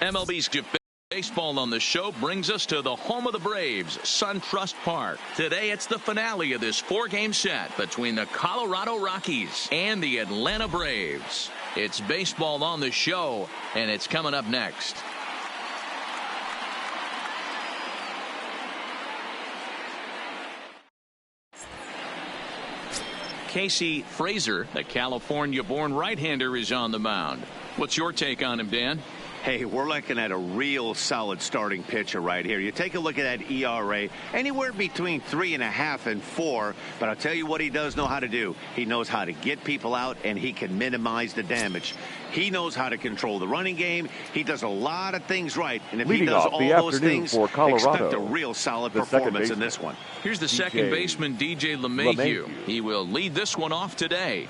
MLB's baseball on the show brings us to the home of the Braves, SunTrust Park. Today, it's the finale of this 4-game set between the Colorado Rockies and the Atlanta Braves. It's baseball on the show, and it's coming up next. Casey Frazier, the California-born right-hander, is on the mound. What's your take on him, Dan? Hey, we're looking at a real solid starting pitcher right here. You take a look at that ERA, anywhere between 3.5 and 4. But I'll tell you what he does know how to do. He knows how to get people out, and he can minimize the damage. He knows how to control the running game. He does a lot of things right. And if he does all those things, expect a real solid performance in this one. Here's the second baseman, DJ LeMahieu. He will lead this one off today.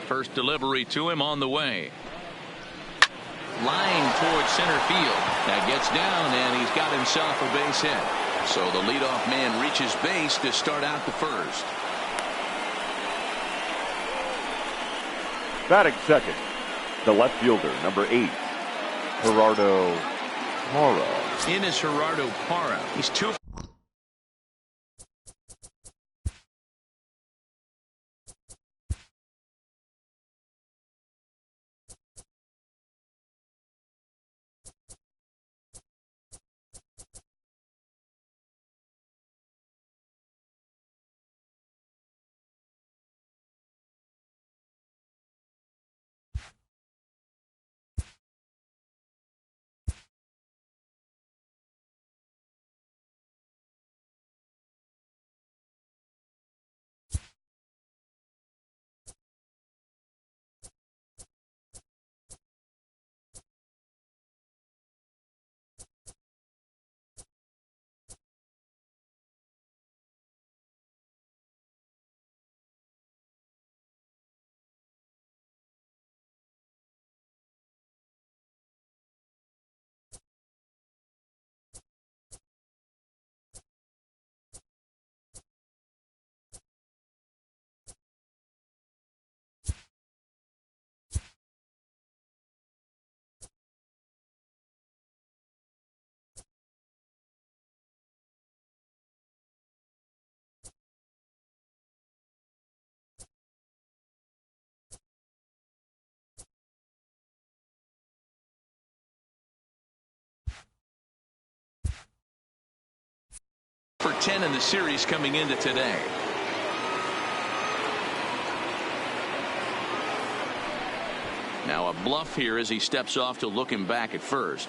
First delivery to him on the way. Line towards center field. That gets down, and he's got himself a base hit. So the leadoff man reaches base to start out the first. Batting second, the left fielder, number 8, Gerardo Parra. In is Gerardo Parra. He's 2. For 10 in the series coming into today. Now a bluff here as he steps off to look him back at first.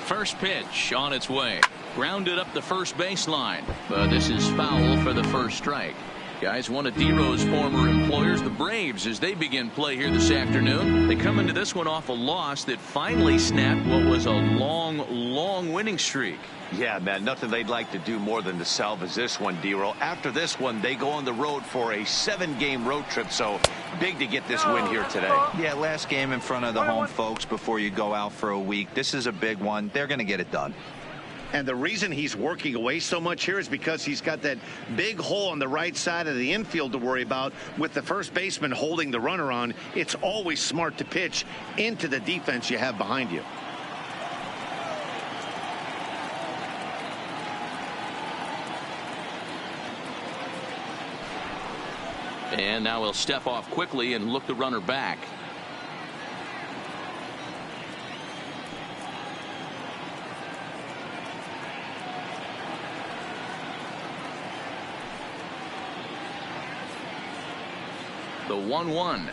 First pitch on its way. Grounded up the first baseline, but this is foul for the first strike. Guys, one of D-Rose former employers, the Braves, as they begin play here this afternoon. They come into this one off a loss that finally snapped what was a long winning streak. Yeah, man, nothing they'd like to do more than to salvage this one, D-Roll. After this one, they go on the road for a 7-game road trip, so big to get this win here today. Yeah, last game in front of the home folks before you go out for a week. This is a big one. They're going to get it done. And the reason he's working away so much here is because he's got that big hole on the right side of the infield to worry about with the first baseman holding the runner on. It's always smart to pitch into the defense you have behind you. And now he'll step off quickly and look the runner back. The 1-1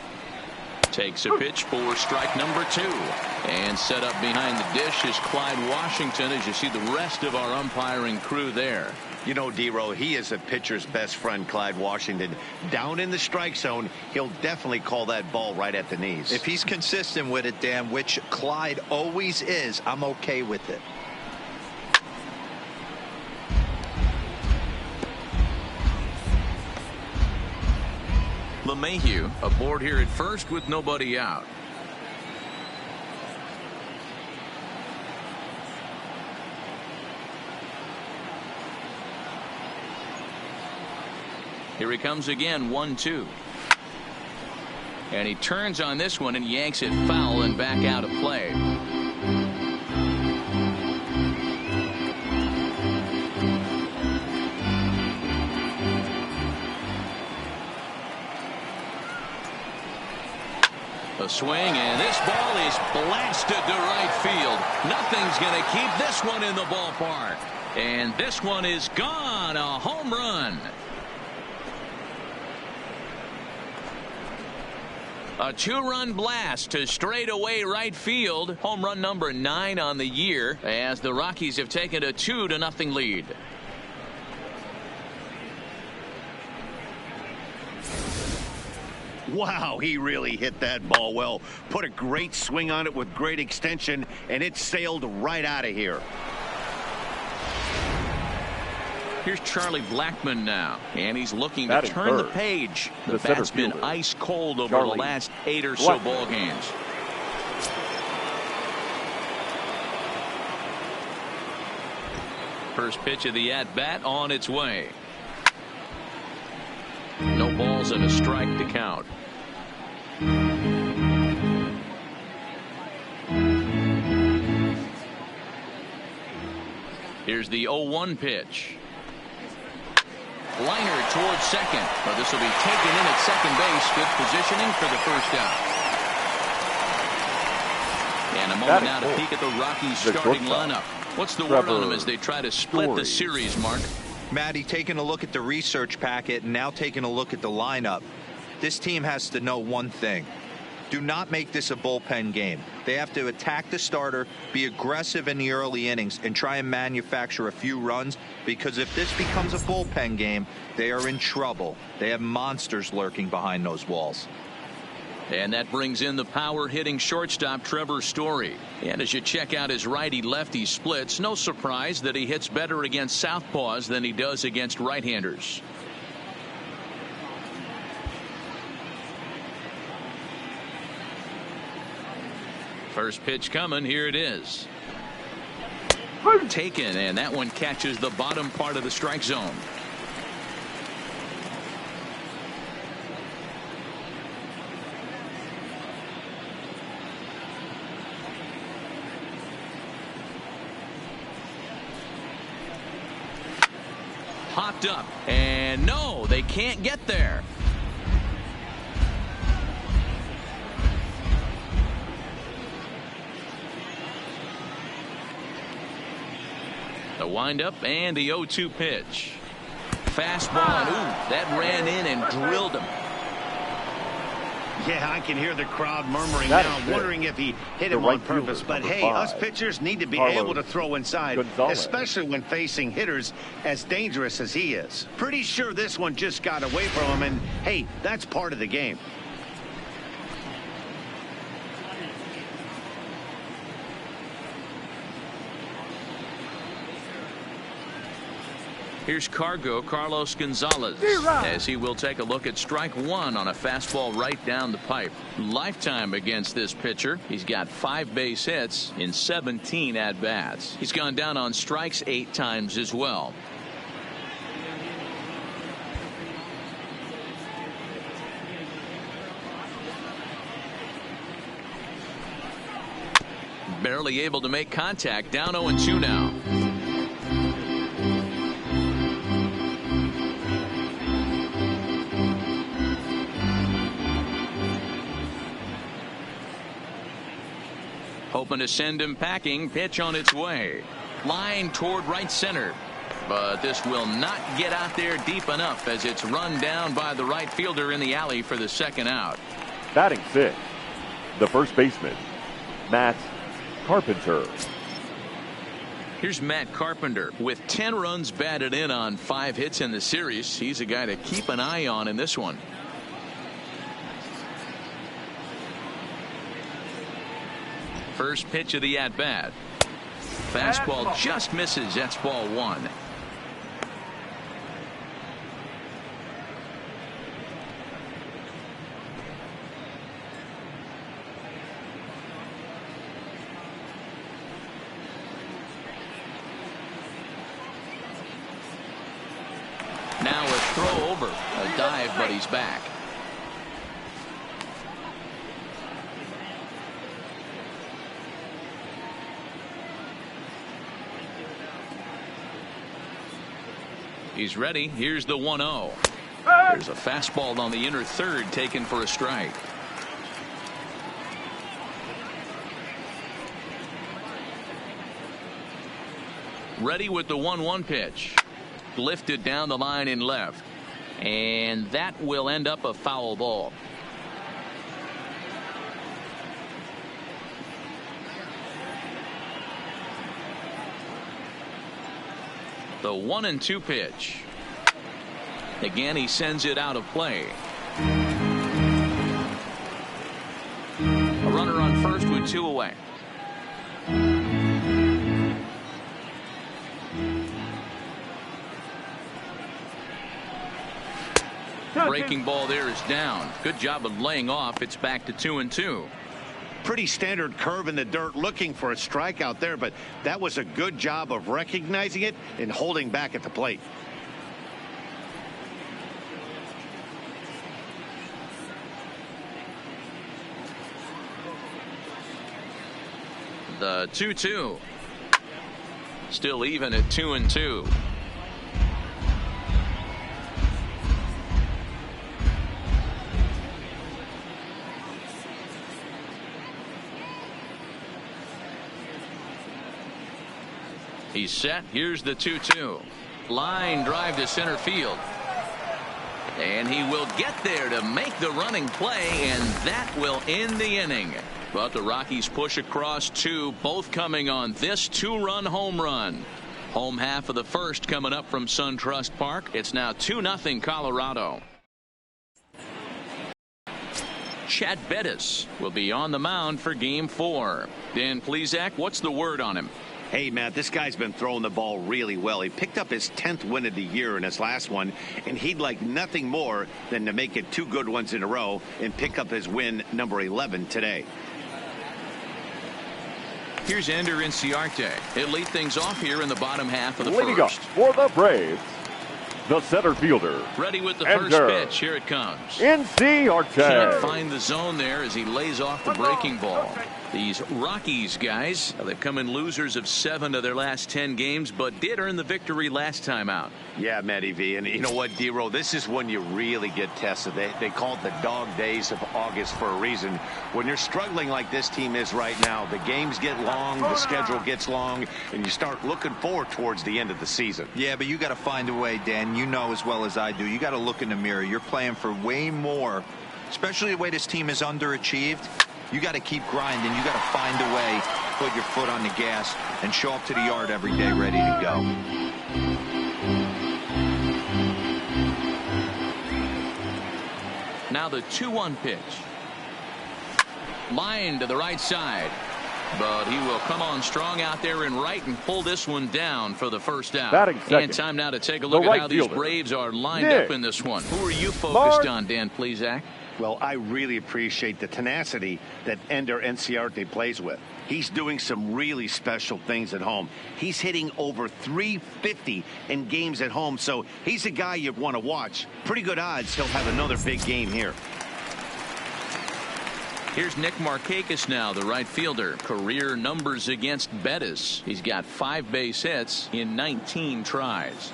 takes a pitch for strike number 2. And set up behind the dish is Clyde Washington, as you see the rest of our umpiring crew there. You know, D-Row, he is a pitcher's best friend, Clyde Washington. Down in the strike zone, he'll definitely call that ball right at the knees. If he's consistent with it, Dan, which Clyde always is, I'm okay with it. LeMahieu aboard here at first with nobody out. Here he comes again, 1-2. And he turns on this one and yanks it foul and back out of play. A swing, and this ball is blasted to right field. Nothing's going to keep this one in the ballpark. And this one is gone. A home run. A 2-run blast to straightaway right field. Home run number 9 on the year, as the Rockies have taken a 2-0 lead. Wow, he really hit that ball well. Put a great swing on it with great extension, and it sailed right out of here. Here's Charlie Blackmon now, and he's looking to turn the page. The bat's been ice cold over the last 8 or so ball games. First pitch of the at-bat on its way. No balls and a strike to count. Here's the 0-1 pitch. Liner towards second. Well, this will be taken in at second base. Good positioning for the first out. And a moment now to peek at the Rockies starting lineup. What's the word on them as they try to split the series, Mark? Matty, taking a look at the research packet and now taking a look at the lineup. This team has to know one thing. Do not make this a bullpen game. They have to attack the starter, be aggressive in the early innings, and try and manufacture a few runs, because if this becomes a bullpen game, they are in trouble. They have monsters lurking behind those walls. And that brings in the power-hitting shortstop Trevor Story. And as you check out his righty-lefty splits, no surprise that he hits better against southpaws than he does against right-handers. First pitch coming. Here it is. Taken, and that one catches the bottom part of the strike zone. Hopped up, and no, they can't get there. The windup and the 0-2 pitch. Fastball, and ooh, that ran in and drilled him. Yeah, I can hear the crowd murmuring That now, is it. wondering if he hit The him right on purpose. fielder, But number hey, 5, us pitchers need to be Carlos able to throw inside, Gonzalez. especially when facing hitters as dangerous as he is. Pretty sure this one just got away from him, and hey, that's part of the game. Here's Carlos Gonzalez, as he will take a look at strike one on a fastball right down the pipe. Lifetime against this pitcher. He's got 5 base hits in 17 at-bats. He's gone down on strikes 8 times as well. Barely able to make contact. Down 0-2 now. Hoping to send him packing. Pitch on its way. Line toward right center. But this will not get out there deep enough as it's run down by the right fielder in the alley for the second out. Batting 6, the first baseman, Matt Carpenter. Here's Matt Carpenter with 10 runs batted in on 5 hits in the series. He's a guy to keep an eye on in this one. First pitch of the at-bat. Fastball just misses. That's ball 1. Now a throw over. A dive, but he's back. He's ready. Here's the 1-0. There's a fastball on the inner third taken for a strike. Ready with the 1-1 pitch. Lifted down the line in left. And that will end up a foul ball. The 1-2 pitch. Again, he sends it out of play. A runner on first with 2 away. Breaking ball there is down. Good job of laying off. It's back to 2-2. Pretty standard curve in the dirt, looking for a strikeout there, but that was a good job of recognizing it and holding back at the plate. The 2-2. Still even at 2-2. He's set. Here's the 2-2. Line drive to center field. And he will get there to make the running play, and that will end the inning. But the Rockies push across 2, both coming on this 2-run home run. Home half of the first coming up from SunTrust Park. It's now 2-0 Colorado. Chad Bettis will be on the mound for Game 4. Dan Plesac, what's the word on him? Hey, Matt, this guy's been throwing the ball really well. He picked up his 10th win of the year in his last one, and he'd like nothing more than to make it 2 good ones in a row and pick up his win number 11 today. Here's Ender Inciarte. He'll lead things off here in the bottom half of the Leading first. up for the Braves, the center fielder. Ready with the Ender first pitch. Here it comes. Inciarte. Can't find the zone there as he lays off the breaking ball. These Rockies guys, they've come in losers of 7 of their last 10 games, but did earn the victory last time out. Yeah, Matty V. And you know what, D-Row, this is when you really get tested. They call it the dog days of August for a reason. When you're struggling like this team is right now, the games get long, the schedule gets long, and you start looking forward towards the end of the season. Yeah, but you got to find a way, Dan. You know as well as I do. You got to look in the mirror. You're playing for way more especially the way this team is underachieved. You got to keep grinding. You got to find a way to put your foot on the gas and show up to the yard every day ready to go. Now the 2-1 pitch. Line to the right side. But he will come on strong out there in right and pull this one down for the first out. And time now to take a look at how these Braves are lined up in this one. Who are you focused on, Dan Plesac? Well, I really appreciate the tenacity that Ender Enciarte plays with. He's doing some really special things at home. He's hitting over 350 in games at home, so he's a guy you want to watch. Pretty good odds he'll have another big game here. Here's Nick Markakis now, the right fielder. Career numbers against Bettis. He's got 5 base hits in 19 tries.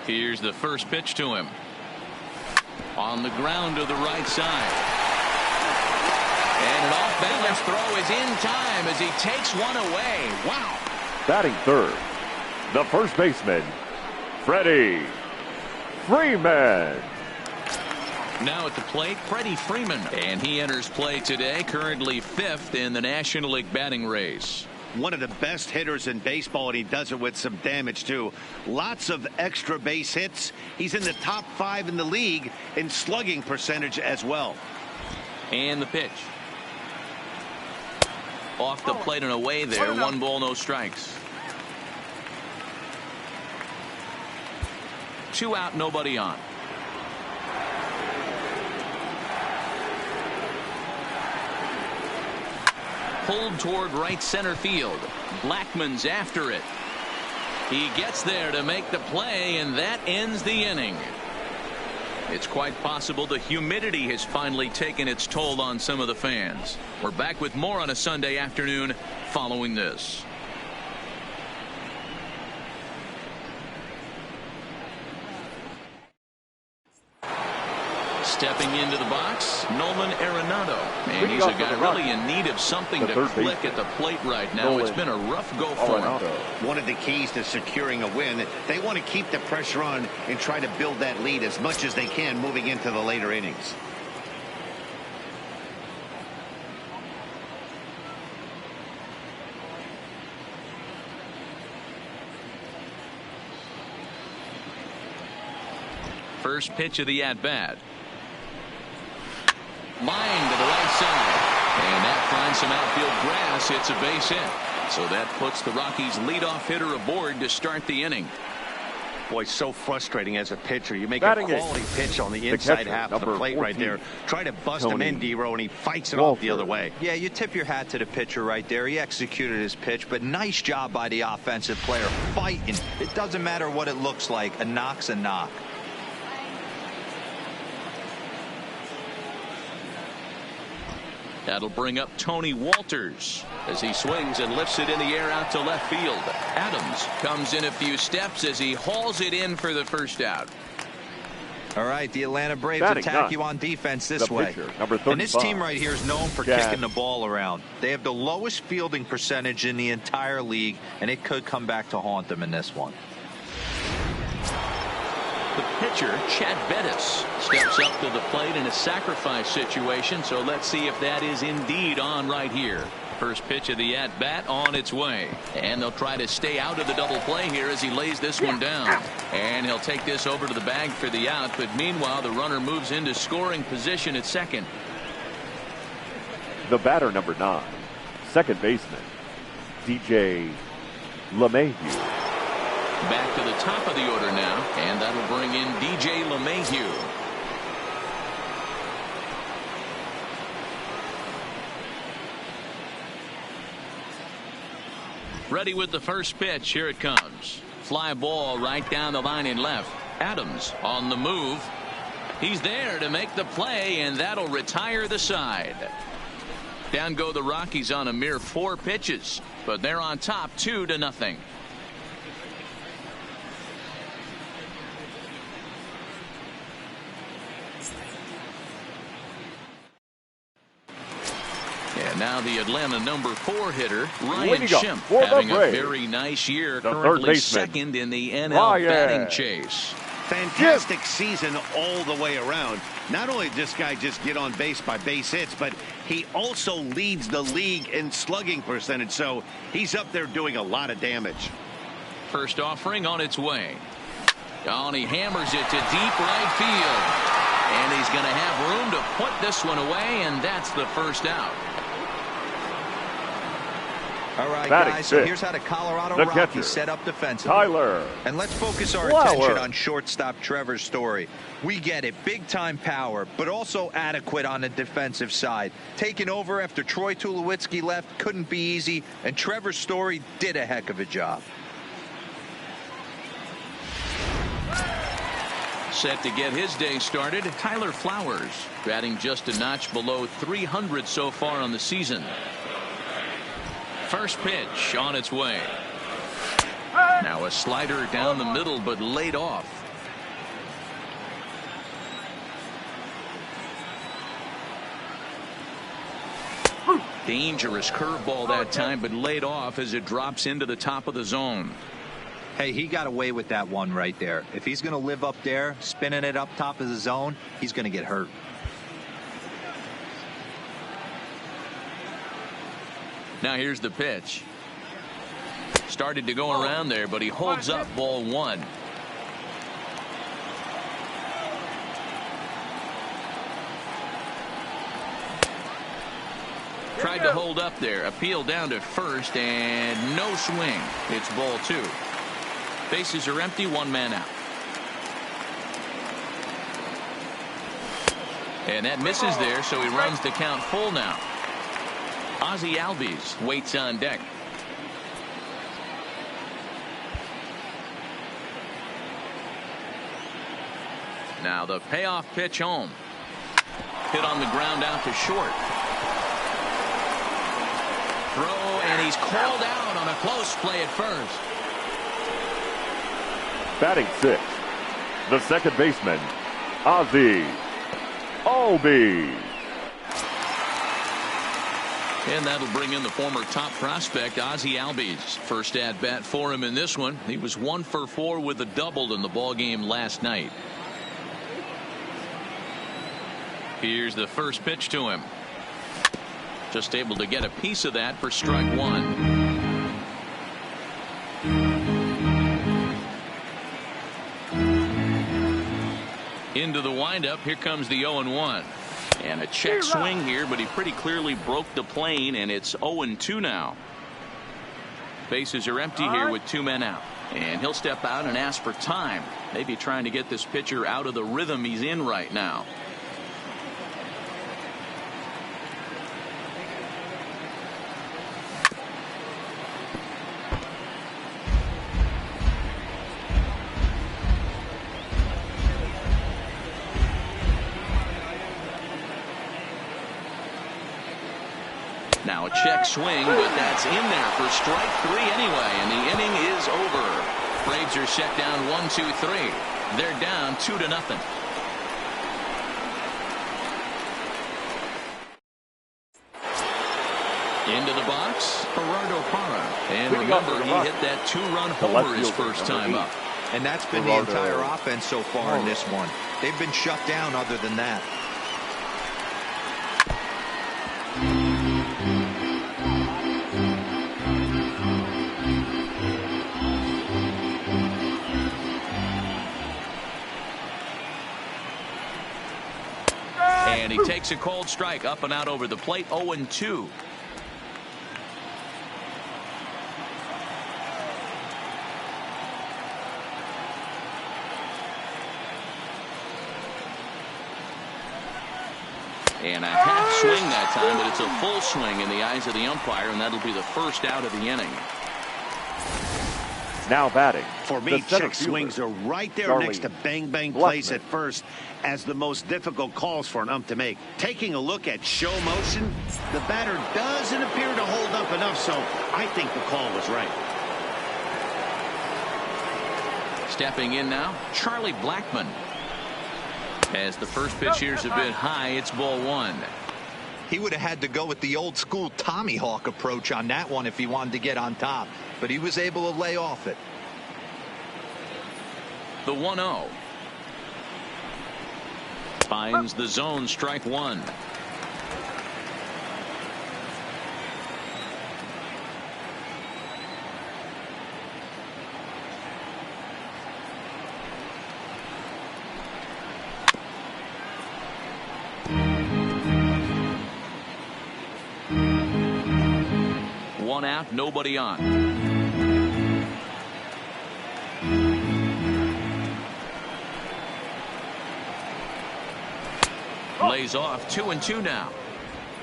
Here's the first pitch to him. On the ground to the right side. And an off-balance throw is in time as he takes one away. Wow. Batting third, the first baseman, Freddie Freeman. Now at the plate, Freddie Freeman. And he enters play today, currently 5th in the National League batting race. One of the best hitters in baseball, and he does it with some damage, too. Lots of extra base hits. He's in the top 5 in the league in slugging percentage as well. And the pitch. Off the plate and away there. 1 ball, no strikes. 2 out, nobody on. Pulled toward right center field. Blackman's after it. He gets there to make the play, and that ends the inning. It's quite possible the humidity has finally taken its toll on some of the fans. We're back with more on a Sunday afternoon following this. Stepping into the box, Nolan Arenado. And he's a guy really in need of something to click at the plate right now. It's been a rough go for him. One of the keys to securing a win, they want to keep the pressure on and try to build that lead as much as they can moving into the later innings. First pitch of the at-bat. Line to the right side. And that finds some outfield grass. It's a base hit. So that puts the Rockies' leadoff hitter aboard to start the inning. Boy, so frustrating as a pitcher. You make a quality pitch on the inside half of the plate right there. Try to bust him in, D-Row, and he fights it off the other way. Yeah, you tip your hat to the pitcher right there. He executed his pitch, but nice job by the offensive player fighting. It doesn't matter what it looks like. A knock's a knock. That'll bring up Tony Walters as he swings and lifts it in the air out to left field. Adams comes in a few steps as he hauls it in for the first out. All right, the Atlanta Braves attack you on defense this way. And this team right here is known for kicking the ball around. They have the lowest fielding percentage in the entire league, and it could come back to haunt them in this one. The pitcher, Chad Bettis, steps up to the plate in a sacrifice situation, so let's see if that is indeed on right here. First pitch of the at-bat on its way. And they'll try to stay out of the double play here as he lays this one down. And he'll take this over to the bag for the out, but meanwhile the runner moves into scoring position at second. The batter, number 9, second baseman, DJ LeMahieu. Back to the top of the order now, and that'll bring in DJ LeMahieu. Ready with the first pitch. Here it comes. Fly ball right down the line in left. Adams on the move. He's there to make the play, and that'll retire the side. Down go the Rockies on a mere 4 pitches, but they're on top 2-0. And now the Atlanta number 4 hitter, Ryan Schimpf, having a very nice year, currently second in the NL batting chase. Fantastic season all the way around. Not only did this guy just get on base by base hits, but he also leads the league in slugging percentage, so he's up there doing a lot of damage. First offering on its way. Oh, and he hammers it to deep right field. And he's going to have room to put this one away, and that's the first out. All right, guys, so here's how the Colorado Rockies set up defensively. Tyler. And let's focus our attention on shortstop Trevor's story. We get it, big-time power, but also adequate on the defensive side. Taking over after Troy Tulowitzki left couldn't be easy, and Trevor's story did a heck of a job. Set to get his day started, Tyler Flowers, batting just a notch below 300 so far on the season. First pitch on its way. Now a slider down the middle, but laid off. Dangerous curveball that time, but laid off as it drops into the top of the zone. Hey, he got away with that one right there. If he's going to live up there, spinning it up top of the zone, he's going to get hurt. Now here's the pitch. Started to go around there, but he holds up ball one. Tried to hold up there. Appeal down to first, and no swing. It's ball two. Bases are empty, one man out. And that misses there, so he runs the count full now. Ozzie Albies waits on deck. Now the payoff pitch home. Hit on the ground out to short. Throw, and he's called out on a close play at first. Batting sixth, the second baseman, Ozzie Albies. And that'll bring in the former top prospect, Ozzie Albies. First at bat for him in this one. He was 1 for 4 with a double in the ball game last night. Here's the first pitch to him. Just able to get a piece of that for strike one. Into the windup. Here comes the 0-1. And a check swing here, but he pretty clearly broke the plane, and it's 0-2 now. Bases are empty here with two men out. And he'll step out and ask for time. Maybe trying to get this pitcher out of the rhythm he's in right now. Now a check swing, but that's in there for strike three anyway, and the inning is over. Braves are set down 1-2-3. They're down 2-0. Into the box, Gerardo Parra. And remember, he hit that two-run homer his first time up. And that's been the entire offense so far in this one. They've been shut down other than that. And he takes a cold strike up and out over the plate. 0-2. And a half swing that time, but it's a full swing in the eyes of the umpire, and that'll be the first out of the inning. Now batting. For me, check swings are right there next to bang-bang plays at first as the most difficult calls for an ump to make. Taking a look at show motion, the batter doesn't appear to hold up enough, so I think the call was right. Stepping in now, Charlie Blackmon. As the first pitch here's a bit high, it's ball one. He would have had to go with the old school Tommy Hawk approach on that one if he wanted to get on top, but he was able to lay off it. The 1-0. Finds the zone, strike one. One out, nobody on. Lays off, 2-2 now.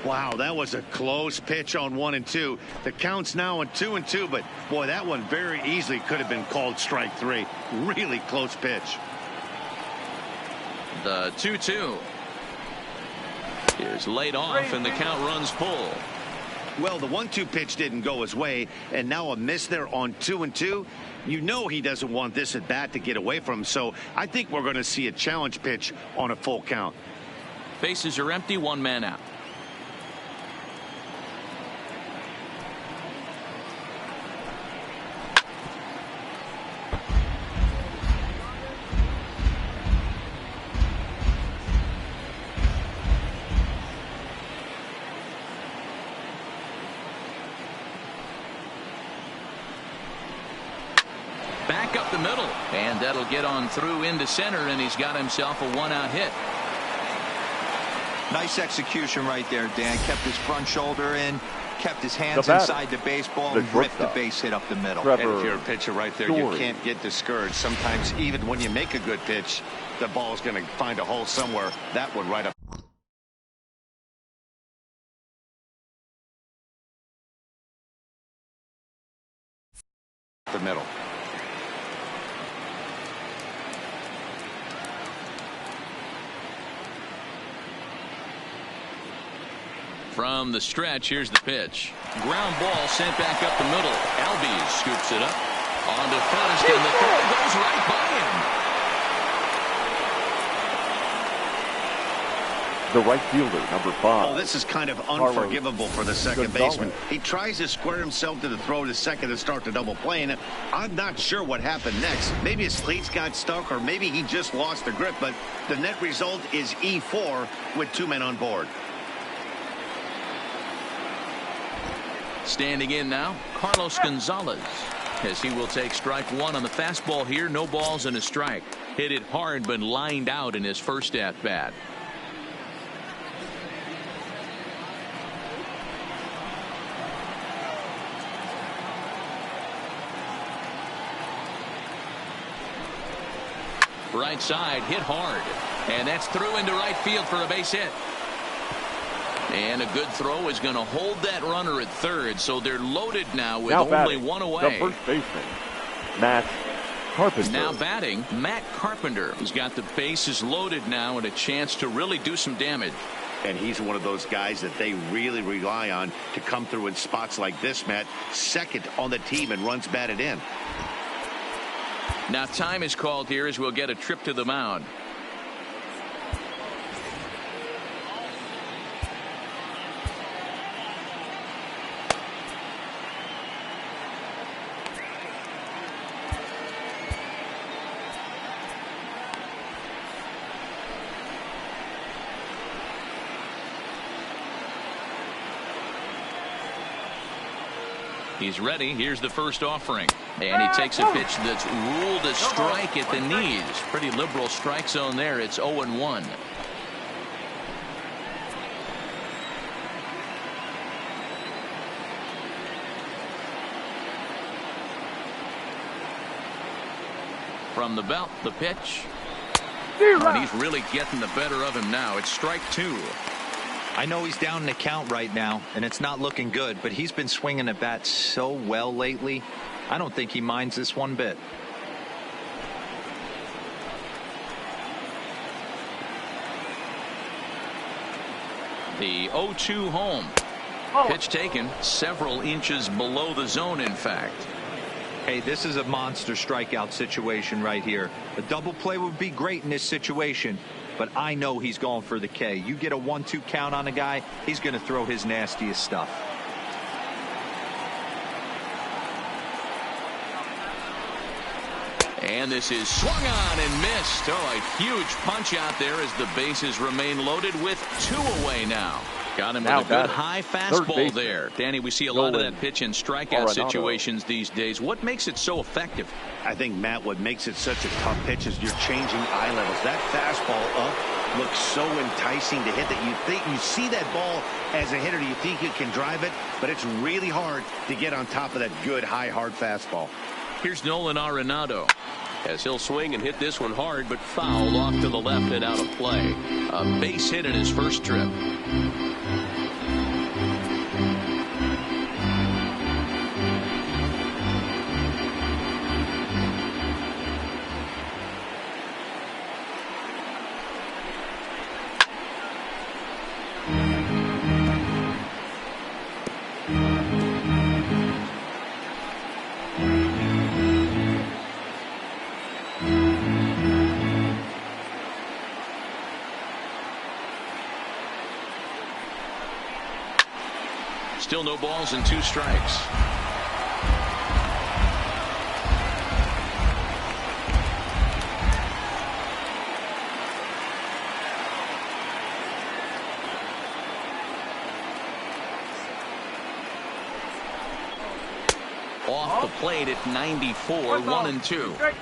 Wow, that was a close pitch on 1-2. The count's now on 2-2, but boy, that one very easily could have been called strike three. Really close pitch. The 2-2 is laid off, and the count runs full. Well, the 1-2 pitch didn't go his way, and now a miss there on 2-2. You know he doesn't want this at bat to get away from him, so I think we're going to see a challenge pitch on a full count. Bases are empty, one man out. Back up the middle, and that'll get on through into center, and he's got himself a one-out hit. Nice execution right there, Dan. Kept his front shoulder in, kept his hands inside the baseball, and ripped the base hit up the middle. And if you're a pitcher right there, you can't get discouraged. Sometimes even when you make a good pitch, the ball's going to find a hole somewhere. That one right up the middle. From the stretch, here's the pitch. Ground ball sent back up the middle. Albies scoops it up onto first, and the throw goes right by him. The right fielder, number 5. Oh, this is kind of unforgivable for the second baseman. He tries to square himself to the throw to second to start the double play, and I'm not sure what happened next. Maybe his cleats got stuck, or maybe he just lost the grip, but the net result is E4 with 2 men on board. Standing in now, Carlos Gonzalez, as he will take strike one on the fastball here. No balls and a strike. Hit it hard, but lined out in his first at bat. Right side, hit hard, and that's through into right field for a base hit. And a good throw is going to hold that runner at third, so they're loaded now with only one away. The first baseman, Matt Carpenter. Now batting, Matt Carpenter. He's got the bases loaded now and a chance to really do some damage. And he's one of those guys that they really rely on to come through in spots like this, Matt. Second on the team and runs batted in. Now time is called here as we'll get a trip to the mound. He's ready. Here's the first offering. And he takes a pitch that's ruled a strike at the knees. Pretty liberal strike zone there. It's 0-1. From the belt, the pitch. And he's really getting the better of him now. It's strike two. I know he's down in the count right now, and it's not looking good, but he's been swinging the bat so well lately. I don't think he minds this one bit. The 0-2 home. Pitch taken several inches below the zone, in fact. Hey, this is a monster strikeout situation right here. A double play would be great in this situation, but I know he's going for the K. You get a 1-2 count on a guy, he's going to throw his nastiest stuff. And this is swung on and missed. Oh, a huge punch out there as the bases remain loaded with 2 away now. Got him with a good high fastball there. Danny, we see a lot of that pitch in strikeout situations these days. What makes it so effective? I think, Matt, what makes it such a tough pitch is you're changing eye levels. That fastball up looks so enticing to hit that you see that ball as a hitter, you think you can drive it, but it's really hard to get on top of that good high hard fastball. Here's Nolan Arenado as he'll swing and hit this one hard, but foul off to the left and out of play. A base hit in his first trip. Still no balls and 2 strikes. Off the plate at 94, 1-2.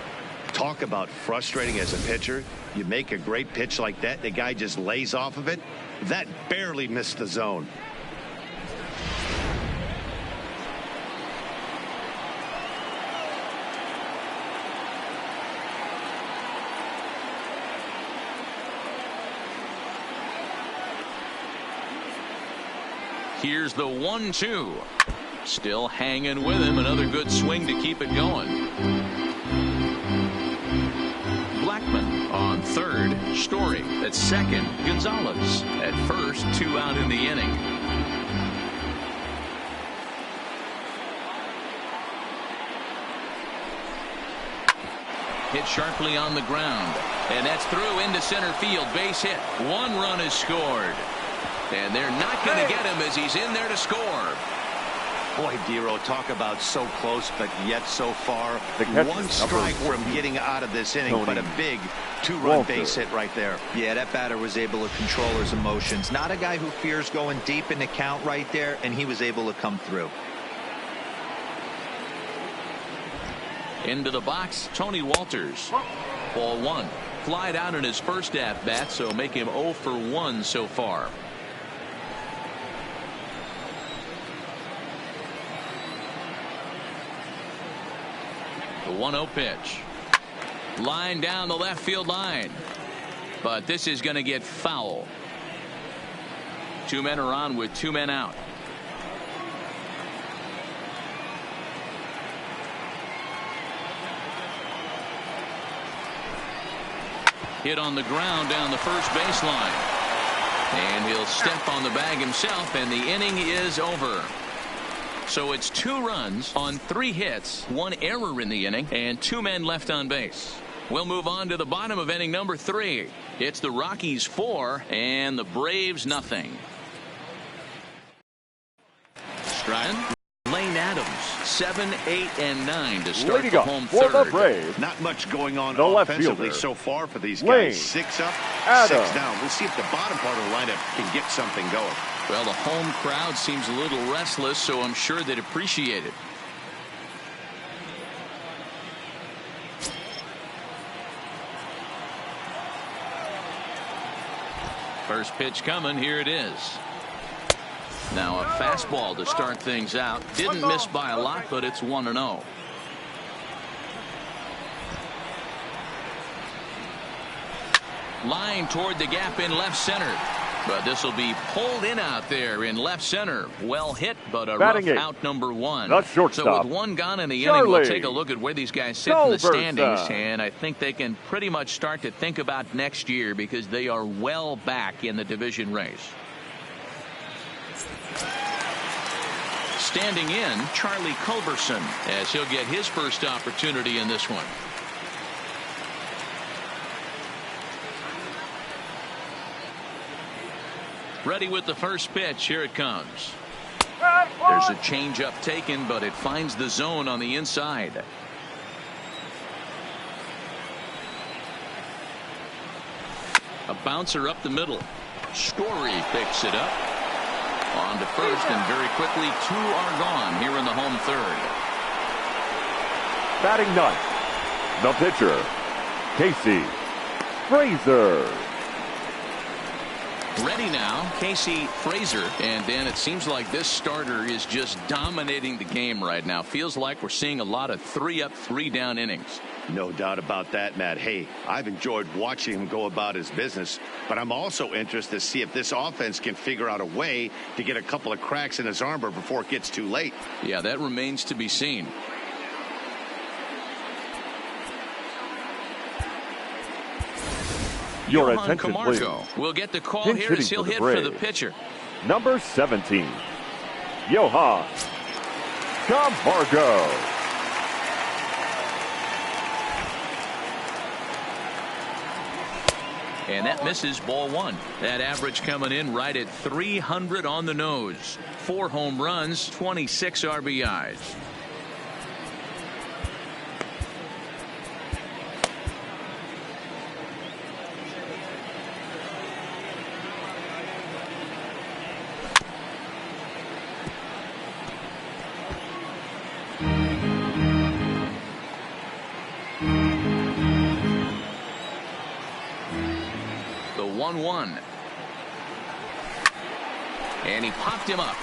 Talk about frustrating as a pitcher. You make a great pitch like that, the guy just lays off of it. That barely missed the zone. Here's the 1-2. Still hanging with him. Another good swing to keep it going. Blackman on third. Story at second. Gonzalez at first. 2 out in the inning. Hit sharply on the ground. And that's through into center field. Base hit. 1 run is scored. And they're not going to get him as he's in there to score. Boy, Dero, talk about so close, but yet so far. 1 strike from getting out of this inning, but a big 2-run base hit right there. Yeah, that batter was able to control his emotions. Not a guy who fears going deep in the count right there, and he was able to come through. Into the box, Tony Walters. Ball 1. Flied out in his first at-bat, so make him 0 for 1 so far. The 1-0 pitch. Line down the left field line. But this is going to get foul. 2 men are on with 2 men out. Hit on the ground down the first baseline. And he'll step on the bag himself, and the inning is over. So it's 2 runs on 3 hits, 1 error in the inning, and 2 men left on base. We'll move on to the bottom of inning number 3. It's the Rockies 4 and the Braves nothing. Stratton, Lane Adams, 7, 8, and 9 to start the home third. Not much going on offensively so far for these guys. 6 up, 6 down. We'll see if the bottom part of the lineup can get something going. Well, the home crowd seems a little restless, so I'm sure they'd appreciate it. First pitch coming. Here it is. Now a fastball to start things out. Didn't miss by a lot, but it's 1-0. Line toward the gap in left center. But this will be pulled in out there in left center. Well hit, but a rough out number 1. So with 1 gone in the inning, we'll take a look at where these guys sit in the standings. And I think they can pretty much start to think about next year because they are well back in the division race. Standing in, Charlie Culberson, as he'll get his first opportunity in this one. Ready with the first pitch. Here it comes. There's a changeup taken, but it finds the zone on the inside. A bouncer up the middle. Story picks it up. On to first, and very quickly 2 are gone here in the home third. Batting ninth, the pitcher, Casey Frazier. Ready now, Casey Frazier. And Dan, it seems like this starter is just dominating the game right now. Feels like we're seeing a lot of 3-up, 3-down innings. No doubt about that, Matt. Hey, I've enjoyed watching him go about his business, but I'm also interested to see if this offense can figure out a way to get a couple of cracks in his armor before it gets too late. Yeah, that remains to be seen. Your Johan attention, Camargo please. will get the call Pinch here as hitting he'll for the hit for the Braves. pitcher. Number 17, Johan Camargo. And that misses, ball 1. That average coming in right at 300 on the nose. 4 home runs, 26 RBIs. The 1-1. And he popped him up.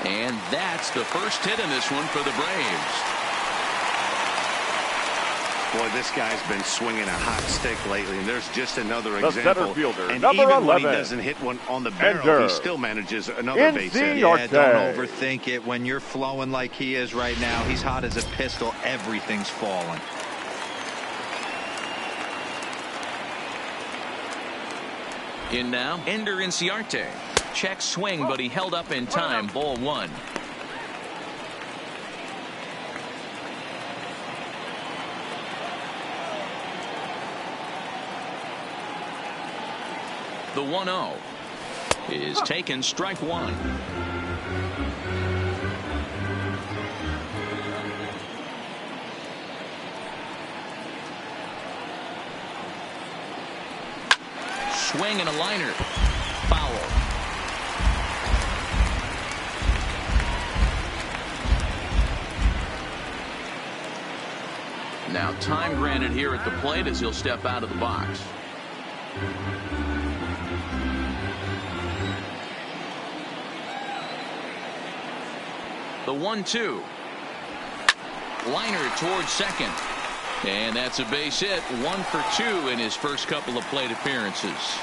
And that's the first hit in this one for the Braves. Boy, this guy's been swinging a hot stick lately, and there's just another The example. center fielder, and number even when he 11, doesn't hit one on the barrel, Ender. he still manages another base hit. NC Yeah, Arte. don't overthink it. When you're flowing like he is right now, he's hot as a pistol. Everything's falling. In now, Ender Inciarte. Check swing, but he held up in time. Ball 1. The 1-0 is taken, strike 1. Swing and a liner. Foul. Now time granted here at the plate as he'll step out of the box. The 1-2. Liner towards second. And that's a base hit. 1 for 2 in his first couple of plate appearances.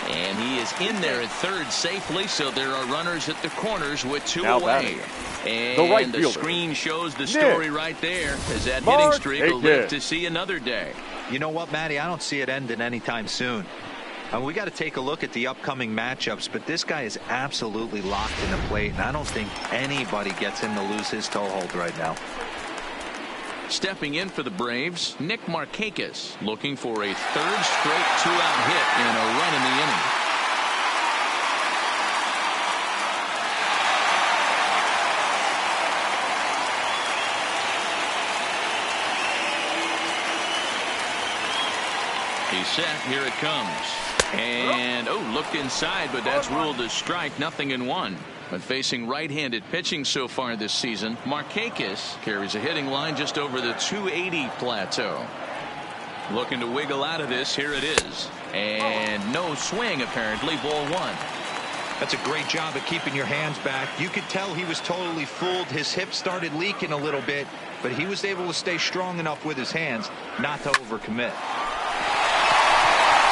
And he is in there at third safely, so there are runners at the corners with 2 Now away. batting, And right the fielder, screen shows the story right there, as that hitting Mark streak will live Aiken. to see another day. You know what, Matty? I don't see it ending anytime soon. We got to take a look at the upcoming matchups, but this guy is absolutely locked in the plate, and I don't think anybody gets him to lose his toehold right now. Stepping in for the Braves, Nick Markakis, looking for a third straight 2-out hit and a run in the inning. He's set. Here it comes. And, looked inside, but that's ruled a strike. 0-1. But facing right-handed pitching so far this season, Markakis carries a hitting line just over the 280 plateau. Looking to wiggle out of this. Here it is. And no swing, apparently. Ball 1. That's a great job of keeping your hands back. You could tell he was totally fooled. His hip started leaking a little bit, but he was able to stay strong enough with his hands not to overcommit.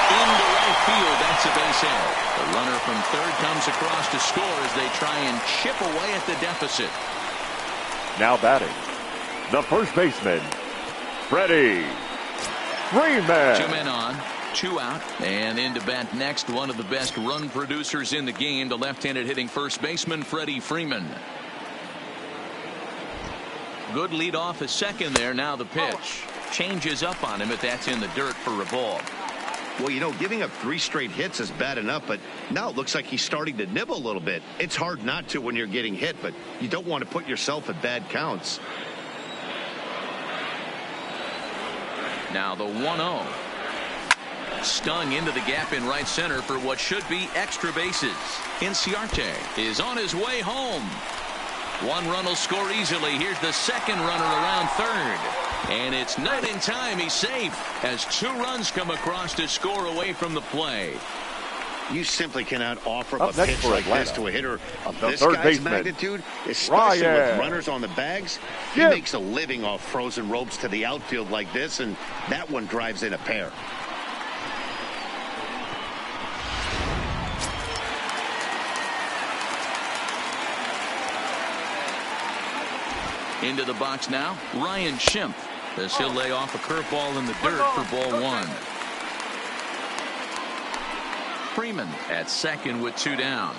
Into right field, that's a base hit. The runner from third comes across to score as they try and chip away at the deficit. Now batting, the first baseman, Freddie Freeman. 2 men on, 2 out, and in to bat next, one of the best run producers in the game, the left-handed hitting first baseman, Freddie Freeman. Good lead off a second there. Now the pitch changes up on him, but that's in the dirt for a ball. Well, you know, giving up 3 straight hits is bad enough, but now it looks like he's starting to nibble a little bit. It's hard not to when you're getting hit, but you don't want to put yourself at bad counts. Now the 1-0. Stung into the gap in right center for what should be extra bases. Inciarte is on his way home. One run will score easily. Here's the second runner around third. And it's not in time. He's safe as 2 runs come across to score away from the play. You simply cannot offer a pitch like this to a hitter of this third guy's baseman, magnitude, especially with Ryan. runners on the bags. He Yep. makes a living off frozen ropes to the outfield like this, and that one drives in a pair. Into the box now, Ryan Schimpf, as he'll lay off a curveball in the dirt for ball 1. Freeman at second with 2 down.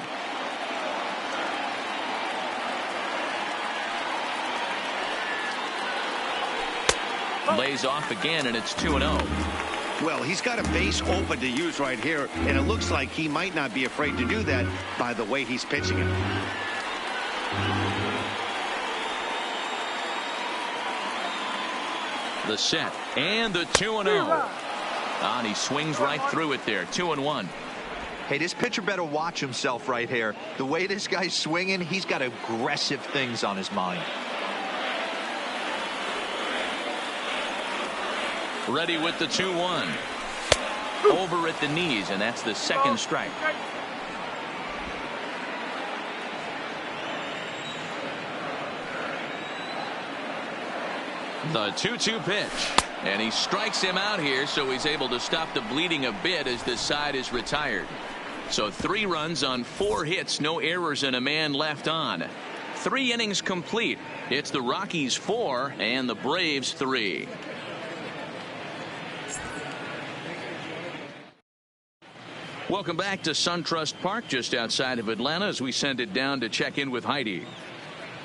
Lays off again, and it's 2-0. Well, he's got a base open to use right here, and it looks like he might not be afraid to do that by the way he's pitching it. The set and the 2-0. And he swings right through it there. 2-1. Hey, this pitcher better watch himself right here. The way this guy's swinging, he's got aggressive things on his mind. Ready with the 2-1. Over at the knees, and that's the second strike. The 2-2 pitch, and he strikes him out here, so he's able to stop the bleeding a bit as this side is retired. So 3 runs on 4 hits, no errors, and a man left on. 3 innings complete. It's the Rockies 4 and the Braves 3. Welcome back to SunTrust Park just outside of Atlanta as we send it down to check in with Heidi.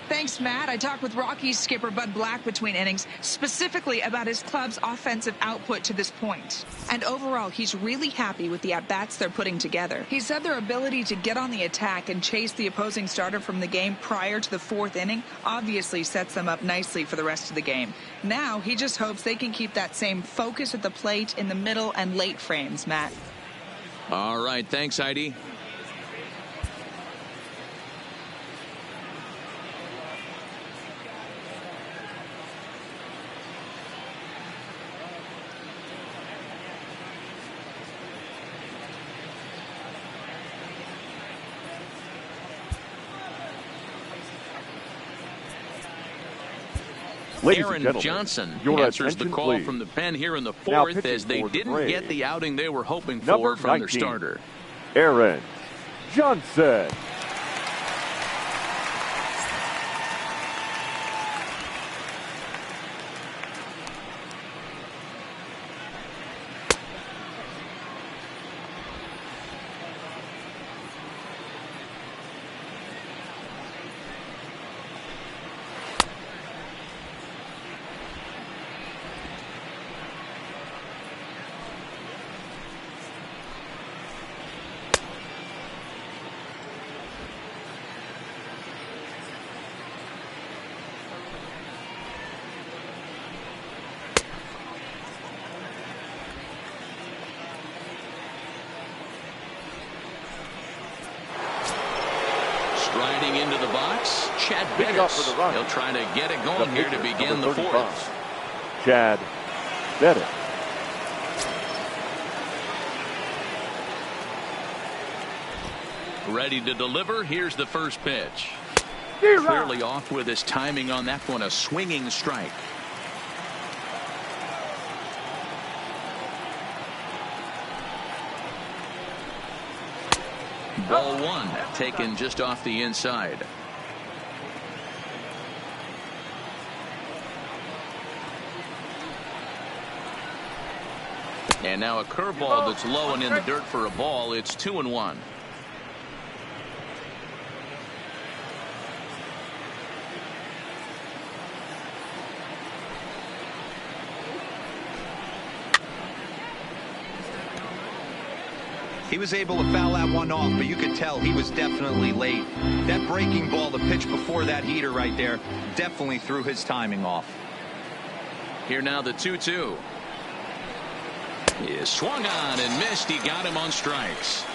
Thanks, Matt. I talked with Rockies skipper Bud Black between innings, specifically about his club's offensive output to this point. And overall, he's really happy with the at-bats they're putting together. He said their ability to get on the attack and chase the opposing starter from the game prior to the 4th inning obviously sets them up nicely for the rest of the game. Now, he just hopes they can keep that same focus at the plate in the middle and late frames, Matt. All right, thanks, Heidi. Ladies Aaron and gentlemen, Johnson your answers the attention, call please. from the pen here in the Now 4th pitching as they for the didn't Braves, get the outing they were hoping number for from 19, their starter. Aaron Johnson. Striding into the box, Chad Leading off for the Bettis. run. He'll try to get it going here to pitcher, begin the number 35, 4th. Chad Bettis. Ready to deliver. Here's the first pitch. Clearly off with his timing on that one. A swinging strike. Ball 1 taken just off the inside. And now a curveball that's low and in the dirt for a ball. It's 2-1. He was able to foul that one off, but you could tell he was definitely late. That breaking ball, the pitch before that heater right there, definitely threw his timing off. Here now the 2-2. He swung on and missed. He got him on strikes.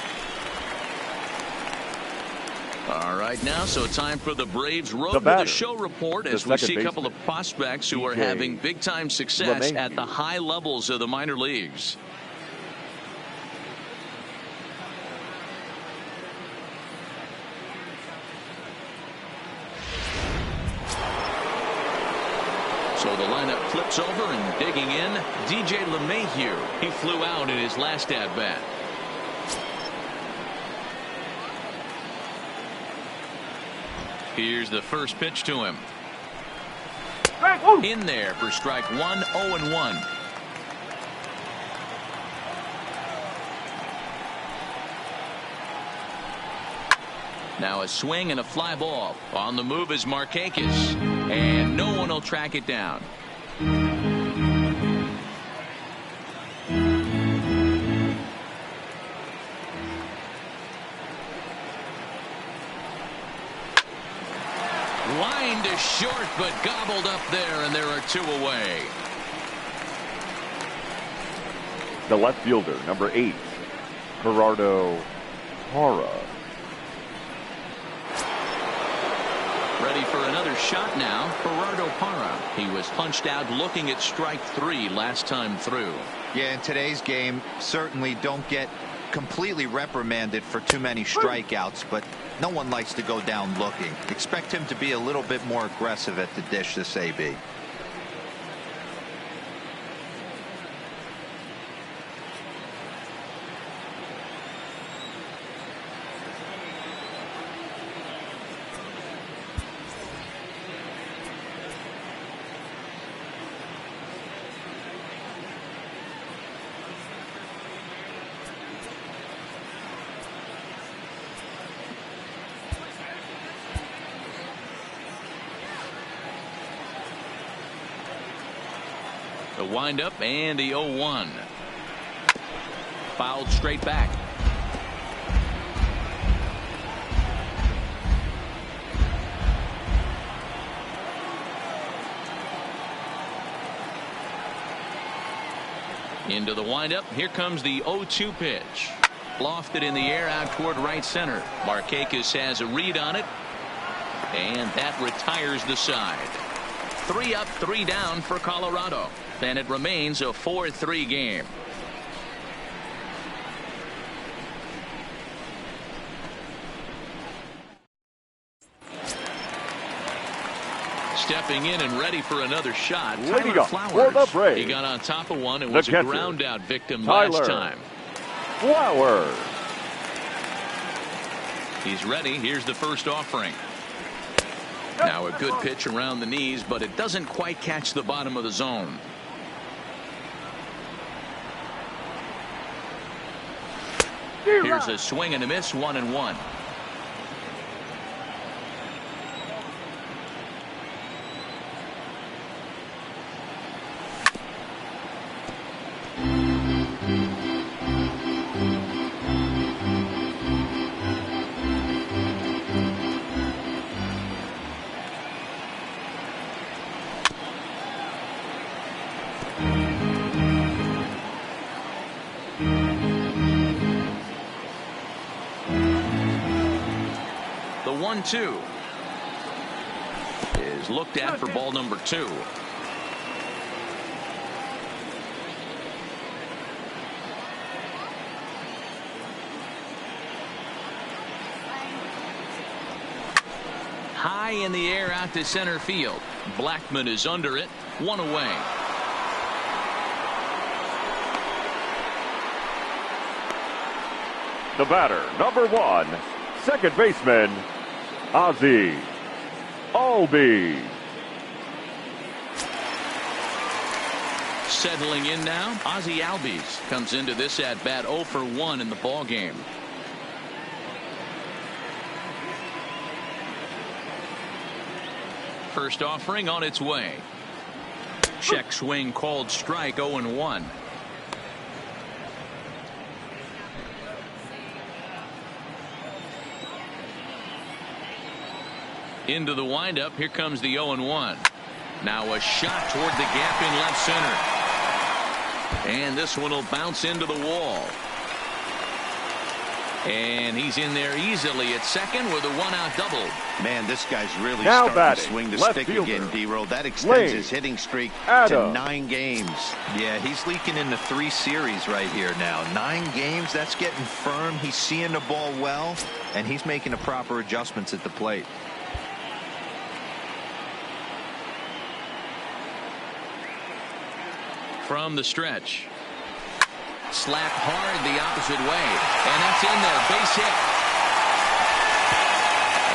All right, now, so time for the Braves Road to the Show report as we see a couple of prospects who are having big-time success at the high levels of the minor leagues. So the lineup flips over and digging in, DJ LeMahieu. He flew out in his last at-bat. Here's the first pitch to him. In there for strike one, 0-1. Now a swing and a fly ball. On the move is Markakis, and no one will track it down. Line to short, but gobbled up there, and there are two away. The left fielder, number 8, Gerardo Parra. Ready for another shot now, Gerardo Parra. He was punched out looking at strike 3 last time through. Yeah, in today's game, certainly don't get completely reprimanded for too many strikeouts, but no one likes to go down looking. Expect him to be a little bit more aggressive at the dish this AB. The windup and the 0-1. Fouled straight back. Into the windup. Here comes the 0-2 pitch. Lofted in the air out toward right center. Markakis has a read on it, and that retires the side. 3 up, 3 down for Colorado. Then it remains a 4-3 game. Stepping in and ready for another shot. Tyler Flowers. He got on top of one and was a ground out victim last time. Flowers. He's ready. Here's the first offering. Now a good pitch around the knees, but it doesn't quite catch the bottom of the zone. Here's a swing and a miss, 1-1. The 1-2 is looked at for ball number 2. High in the air out to center field. Blackman is under it. 1 away. The batter, number 1, second baseman, Ozzie Albies. Settling in now, Ozzie Albies comes into this at bat 0 for 1 in the ball game. First offering on its way. Check swing called strike, 0-1. Into the windup. Here comes the 0-1. Now a shot toward the gap in left center. And this one will bounce into the wall. And he's in there easily at second with a one-out double. Man, this guy's really Now starting batting, to swing the left stick fielder, again, D-Roll. That extends his hitting streak to 9 games. Yeah, he's leaking into 3 series right here now. 9 games, that's getting firm. He's seeing the ball well, and he's making the proper adjustments at the plate. From the stretch. Slap hard the opposite way. And that's in there. Base hit.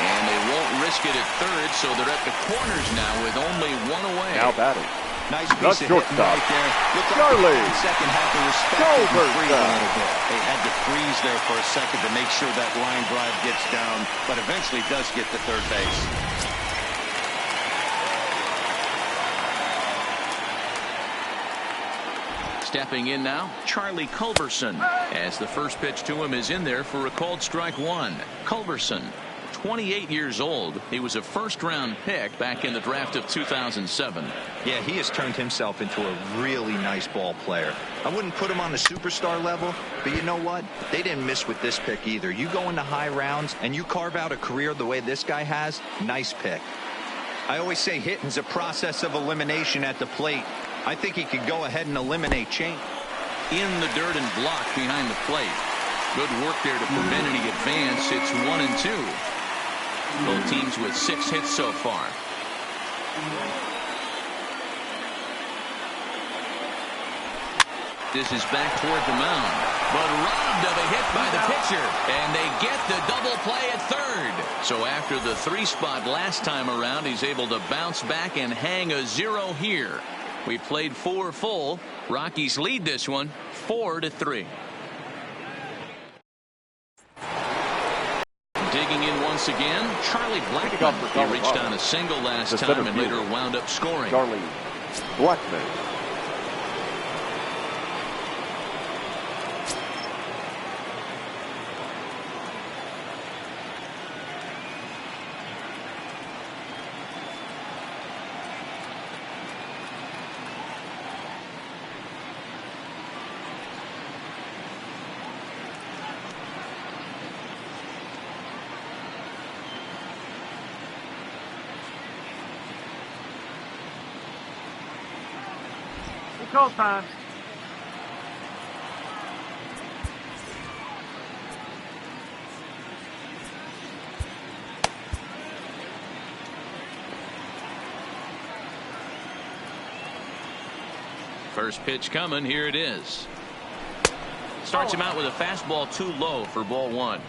And they won't risk it at third, so they're at the corners now with only 1 away. Now batting. Nice piece of hitting right there. Looked like Charlie the second had to respect it and freeze a little bit. They had to freeze there for a second to make sure that line drive gets down, but eventually does get to third base. Stepping in now, Charlie Culberson, as the first pitch to him is in there for a called strike 1. Culberson, 28 years old. He was a first-round pick back in the draft of 2007. Yeah, he has turned himself into a really nice ball player. I wouldn't put him on the superstar level, but you know what? They didn't miss with this pick either. You go into high rounds and you carve out a career the way this guy has, nice pick. I always say hitting's a process of elimination at the plate. I think he could go ahead and eliminate Chain. In the dirt and blocked behind the plate. Good work there to prevent any advance. It's 1-2. Both teams with 6 hits so far. This is back toward the mound, but robbed of a hit by the pitcher, and they get the double play at third. So after the 3 spot last time around, he's able to bounce back and hang a 0 here. We played 4 full. Rockies lead this one 4-3. Digging in once again, Charlie Blackman. He reached on a single last time and later wound up scoring. Charlie Blackman. Call time. First pitch coming. Here it is. Starts him out with a fastball too low for ball 1.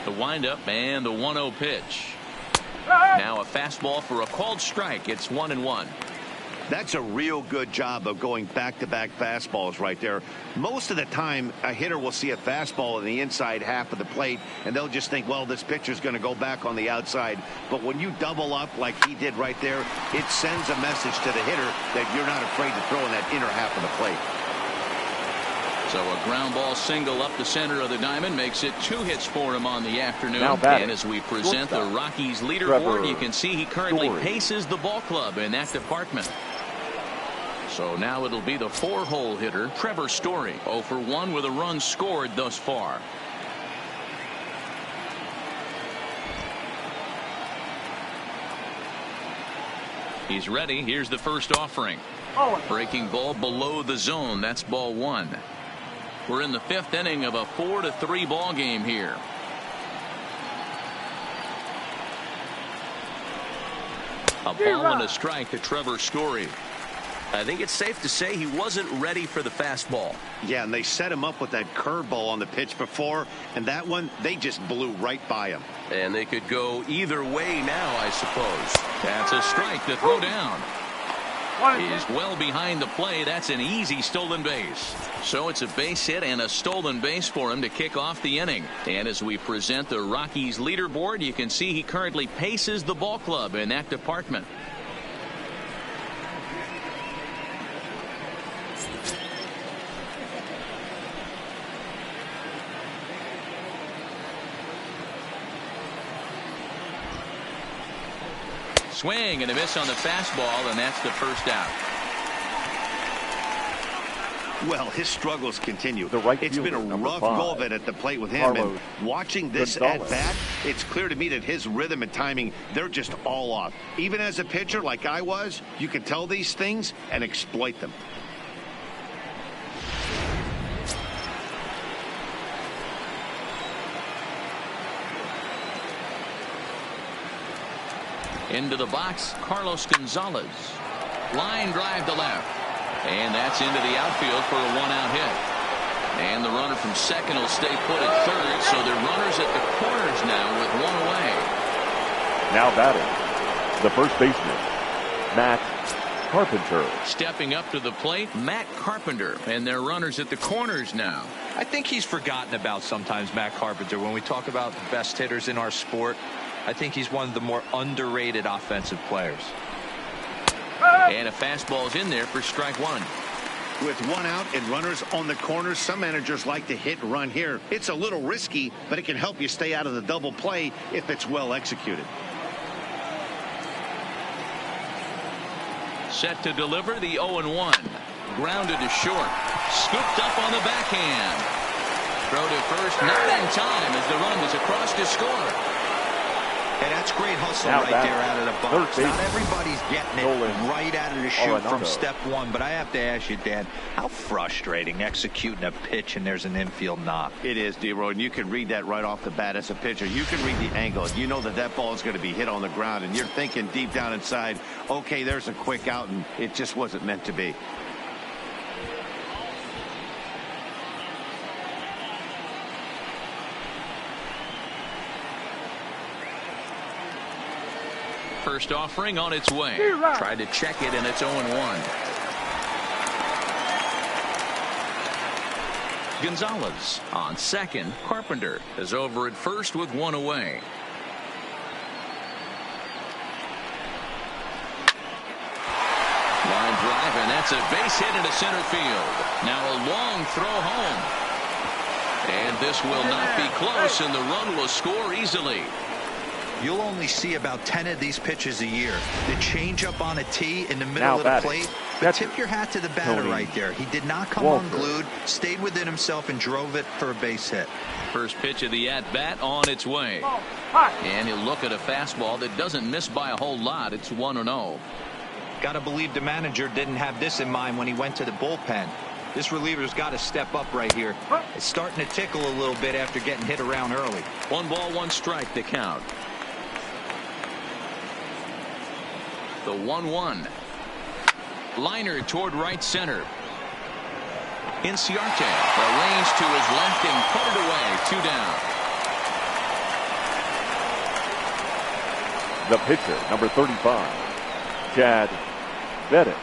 The windup and the 1-0 pitch. Now a fastball for a called strike. It's 1-1. That's a real good job of going back-to-back fastballs right there. Most of the time, a hitter will see a fastball in the inside half of the plate, and they'll just think, well, this pitcher's going to go back on the outside. But when you double up like he did right there, it sends a message to the hitter that you're not afraid to throw in that inner half of the plate. So a ground ball single up the center of the diamond makes it 2 hits for him on the afternoon. And as we present the Rockies leaderboard, you can see he currently paces the ball club in that department. So now it'll be the 4-hole hitter, Trevor Story, 0 for 1 with a run scored thus far. He's ready. Here's the first offering. Breaking ball below the zone. That's ball 1. We're in the 5th inning of a 4-3 ball game here. A ball and a strike to Trevor Story. I think it's safe to say he wasn't ready for the fastball. Yeah, and they set him up with that curveball on the pitch before, and that one, they just blew right by him. And they could go either way now, I suppose. That's a strike to throw down. Is well behind the play. That's an easy stolen base. So it's a base hit and a stolen base for him to kick off the inning. And as we present the Rockies leaderboard, you can see he currently paces the ball club in that department. swing and a miss on the fastball, and that's the first out. Well, his struggles continue. It's been a rough go of it at the plate with him. And watching this at-bat, it's clear to me that his rhythm and timing, they're just all off. Even as a pitcher like I was, you can tell these things and exploit them. Into the box, Carlos Gonzalez. Line drive to left. And that's into the outfield for a one-out hit. And the runner from second will stay put at third, so they're runners at the corners now with one away. Now batting, the first baseman, Matt Carpenter. Stepping up to the plate, Matt Carpenter, and they're runners at the corners now. I think he's forgotten about sometimes, Matt Carpenter. When we talk about the best hitters in our sport, I think he's one of the more underrated offensive players. And a fastball is in there for strike one. With one out and runners on the corners, some managers like to hit and run here. It's a little risky, but it can help you stay out of the double play if it's well executed. Set to deliver the 0-1. Grounded to short. Scooped up on the backhand. Throw to first, not in time as the run was across to score. And that's great hustle now right there out of the box. Not everybody's getting it right out of the chute from step one. But I have to ask you, Dan, how frustrating executing a pitch and there's an infield knock. It is, D-Roy, and you can read that right off the bat as a pitcher. You can read the angle. You know that that ball is going to be hit on the ground, and you're thinking deep down inside, okay, there's a quick out, and it just wasn't meant to be. First offering on its way. Tried to check it, and it's 0-1. Gonzalez on second. Carpenter is over at first with one away. Line drive, and that's a base hit into center field. Now a long throw home. And this will not be close, and the run will score easily. You'll only see about 10 of these pitches a year. The changeup on a tee in the middle of the plate. But tip your hat to the batter right there. He did not come unglued, stayed within himself, and drove it for a base hit. First pitch of the at-bat on its way. And he'll look at a fastball that doesn't miss by a whole lot. It's 1-0. Got to believe the manager didn't have this in mind when he went to the bullpen. This reliever's got to step up right here. It's starting to tickle a little bit after getting hit around early. 1 ball, 1 strike to count. The 1-1. Liner toward right center. Inciarte arranged to his left and put it away. 2 down. The pitcher, number 35, Chad Bettis.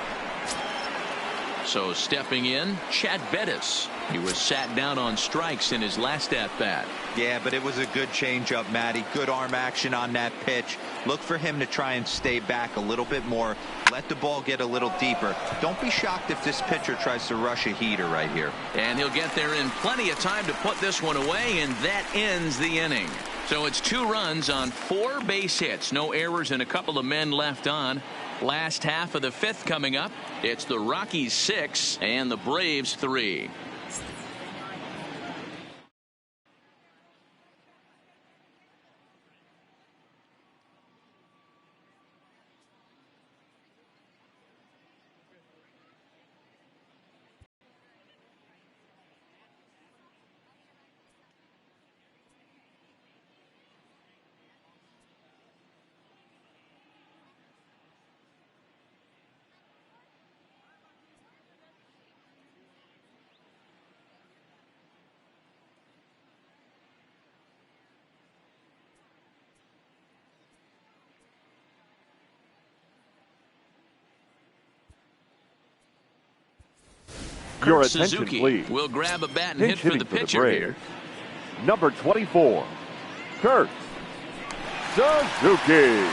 So stepping in, Chad Bettis. He was sat down on strikes in his last at-bat. Yeah, but it was a good changeup, Matty. Good arm action on that pitch. Look for him to try and stay back a little bit more. Let the ball get a little deeper. Don't be shocked if this pitcher tries to rush a heater right here. And he'll get there in plenty of time to put this one away, and that ends the inning. So it's 2 runs on 4 base hits. No errors and a couple of men left on. Last half of the 5th coming up. It's the Rockies 6 and the Braves 3. Your Kurt attention, Suzuki please. will grab a bat and hit for the pitcher here. Number 24, Kurt Suzuki.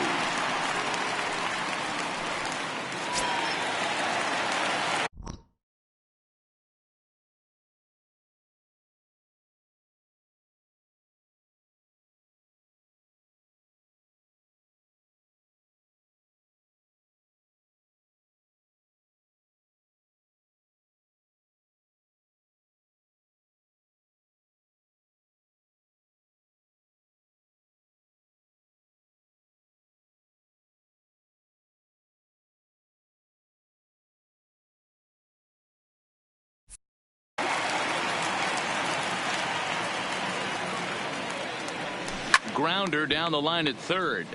grounder down the line at third.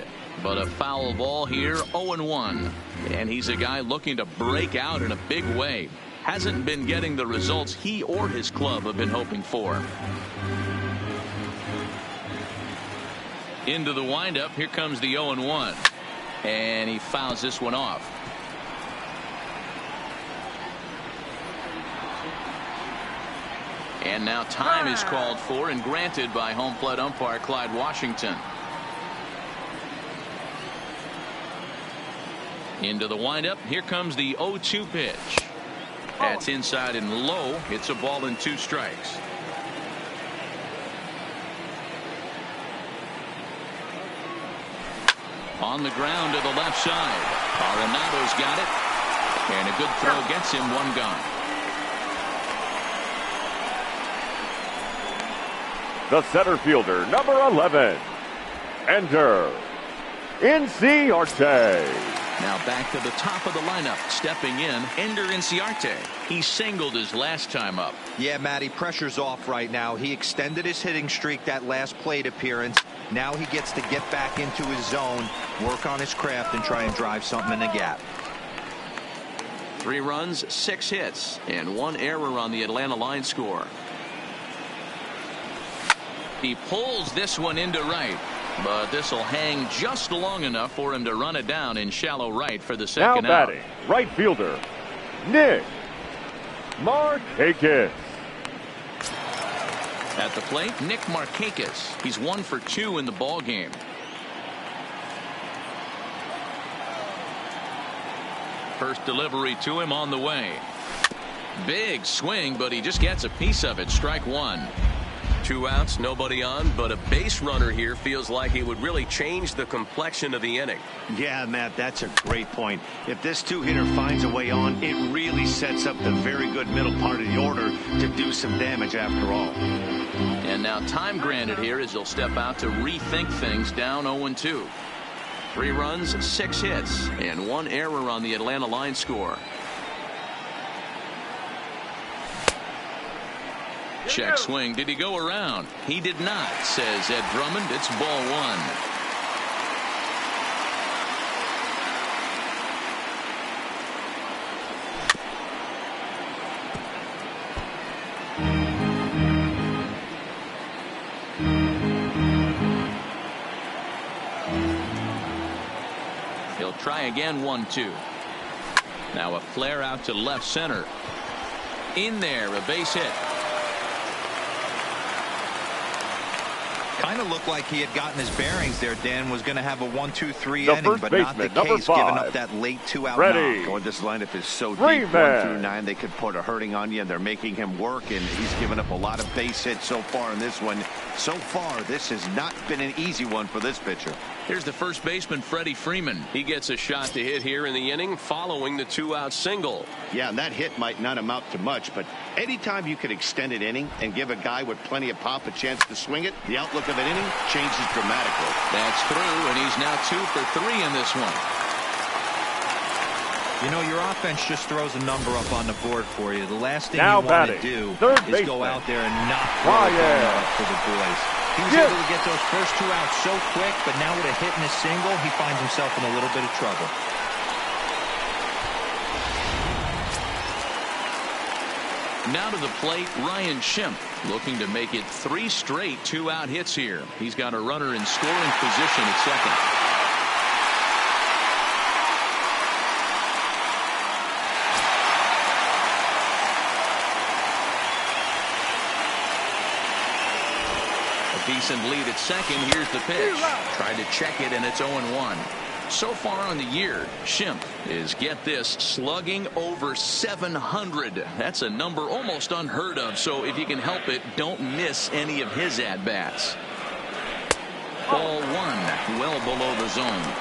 But a foul ball here, 0-1. And he's a guy looking to break out in a big way. Hasn't been getting the results he or his club have been hoping for. Into the windup. Here comes the 0-1. And he fouls this one off. And now time is called for and granted by home plate umpire Clyde Washington. Into the windup. Here comes the 0-2 pitch. That's inside and low. It's a ball and 2 strikes. On the ground to the left side. Arenado's got it. And a good throw gets him 1 gone. The center fielder, number 11, Ender Inciarte. Now back to the top of the lineup. Stepping in, Ender Inciarte. He singled his last time up. Yeah, Matty, pressure's off right now. He extended his hitting streak that last plate appearance. Now he gets to get back into his zone, work on his craft, and try and drive something in the gap. 3 runs, 6 hits, and 1 error on the Atlanta line score. He pulls this one into right, but this will hang just long enough for him to run it down in shallow right for the second now out. batting, right fielder, Nick Markakis. At the plate, Nick Markakis. He's 1 for 2 in the ball game. First delivery to him on the way. Big swing, but he just gets a piece of it. Strike 1. 2 outs, nobody on, but a base runner here feels like it would really change the complexion of the inning. Yeah, Matt, that's a great point. If this 2-hitter finds a way on, it really sets up the very good middle part of the order to do some damage after all. And now time granted here as he'll step out to rethink things down 0-2. 3 runs, 6 hits, and 1 error on the Atlanta line score. Check swing. Did he go around? He did not, says Ed Drummond. It's ball 1. He'll try again. 1-2. Now a flare out to left center. In there, a base hit. Kind of looked like he had gotten his bearings there. Dan was going to have a 1-2-3 The inning, first but not the baseman, number case, giving 5. up that late 2-out Ready. knock. Going, this lineup is so deep, Freeman. 1 through 9, they could put a hurting on you, and they're making him work, and he's given up a lot of base hits so far in this one. So far, this has not been an easy one for this pitcher. Here's the first baseman, Freddie Freeman. He gets a shot to hit here in the inning following the 2-out single. Yeah, and that hit might not amount to much, but anytime you can extend an inning and give a guy with plenty of pop a chance to swing it, the outlook of an inning changes dramatically. That's through, and he's now 2 for 3 in this one. You know, your offense just throws a number up on the board for you. The last thing Now you want to batting, do third is go baseman. out there and not throw a runner up for the boys. He was able to get those first 2 outs so quick, but now with a hit and a single, he finds himself in a little bit of trouble. Now to the plate, Ryan Schimpf, looking to make it 3 straight 2-out hits here. He's got a runner in scoring position at second. Decent lead at second. Here's the pitch. Tried to check it, and it's 0-1. So far on the year, Schimpf is, get this, slugging over 700. That's a number almost unheard of, so if you can help it, don't miss any of his at-bats. Ball 1, well below the zone.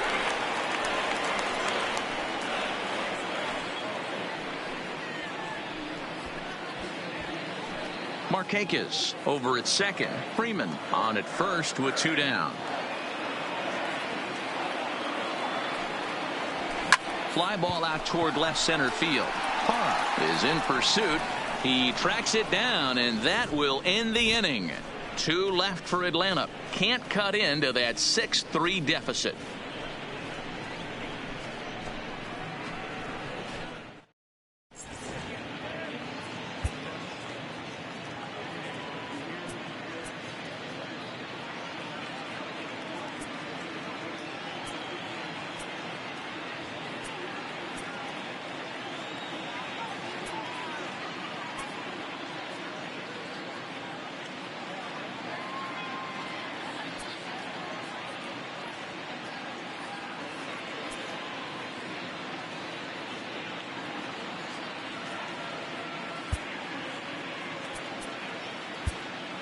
Markakis over at second. Freeman on at first with 2 down. Fly ball out toward left center field. Parra is in pursuit. He tracks it down, and that will end the inning. 2 left for Atlanta. Can't cut into that 6-3 deficit.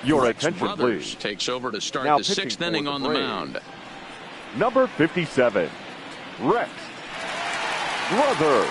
Your Rex attention, Brothers please. takes over to start Now the pitching 6th inning for the on the Braves. mound. Number 57, Rex Brothers.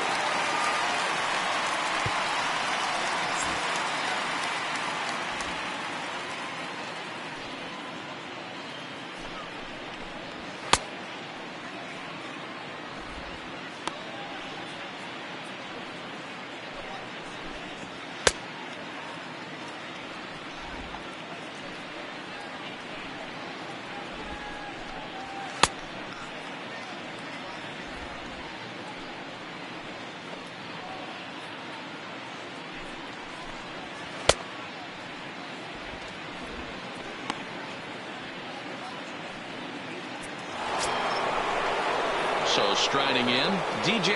So striding in, DJ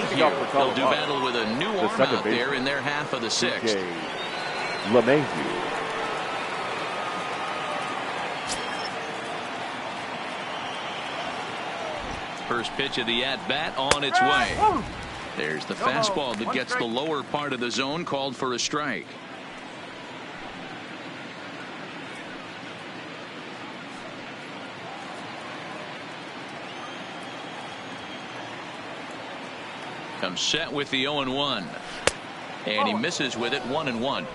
Picking up for LeMahieu. They'll do Colorado. battle with a new The arm second out there baseman, in their half of the 6th. DJ LeMahieu. First pitch of the at-bat on its way. There's the fastball that gets the lower part of the zone, called for a strike. Comes set with the 0-1. And he misses with it, 1-1.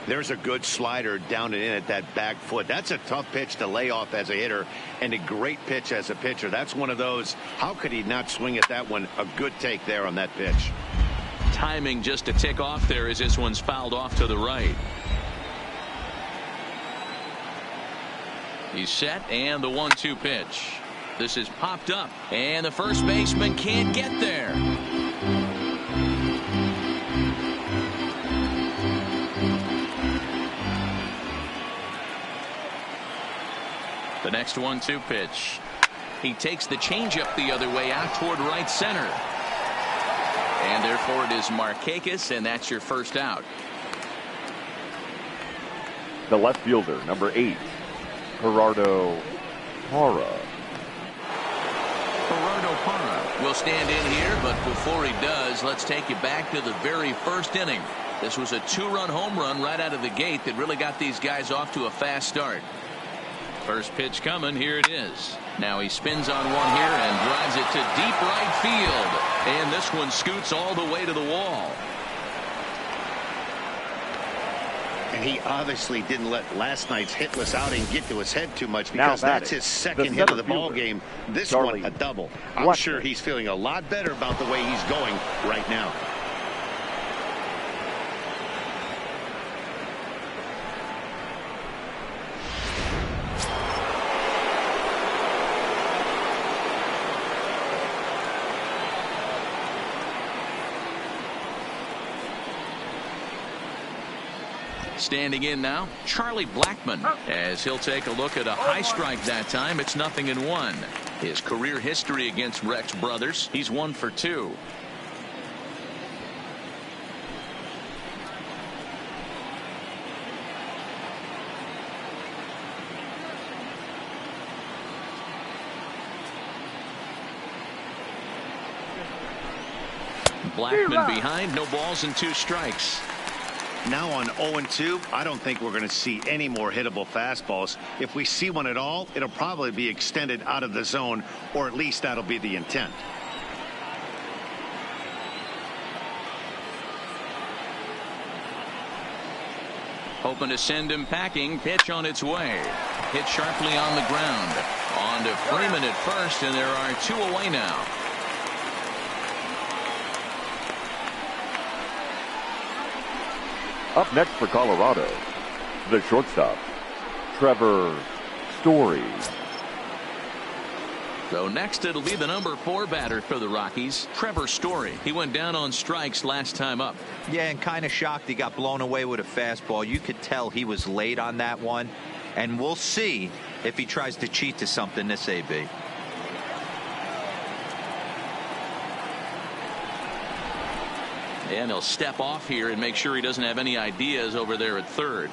There's a good slider down and in at that back foot. That's a tough pitch to lay off as a hitter, and a great pitch as a pitcher. That's one of those, how could he not swing at that one? A good take there on that pitch. Timing just to tick off there as this one's fouled off to the right. He's set, and the 1-2 pitch. This is popped up, and the first baseman can't get there. The next 1-2 pitch. He takes the changeup the other way out toward right center. And therefore it is Markakis, and that's your first out. The left fielder, number 8, Gerardo Parra. Gerardo Parra will stand in here, but before he does, let's take you back to the very first inning. This was a 2-run home run right out of the gate that really got these guys off to a fast start. First pitch coming, here it is. Now he spins on one here and drives it to deep right field. And this one scoots all the way to the wall. And he obviously didn't let last night's hitless outing get to his head too much, because that's his second hit of the ball game. This one, a double. I'm sure he's feeling a lot better about the way he's going right now. Standing in now, Charlie Blackmon, as he'll take a look at a high strike that time. It's 0-1. His career history against Rex Brothers, he's 1 for 2. Blackmon behind, no balls and 2 strikes. Now on 0-2, I don't think we're going to see any more hittable fastballs. If we see one at all, it'll probably be extended out of the zone, or at least that'll be the intent. Hoping to send him packing. Pitch on its way. Hit sharply on the ground. On to Freeman at first, and there are 2 away now. Up next for Colorado, the shortstop, Trevor Story. So next it'll be the number 4 batter for the Rockies, Trevor Story. He went down on strikes last time up. Yeah, and kind of shocked he got blown away with a fastball. You could tell he was late on that one. And we'll see if he tries to cheat to something this AB. And he'll step off here and make sure he doesn't have any ideas over there at third.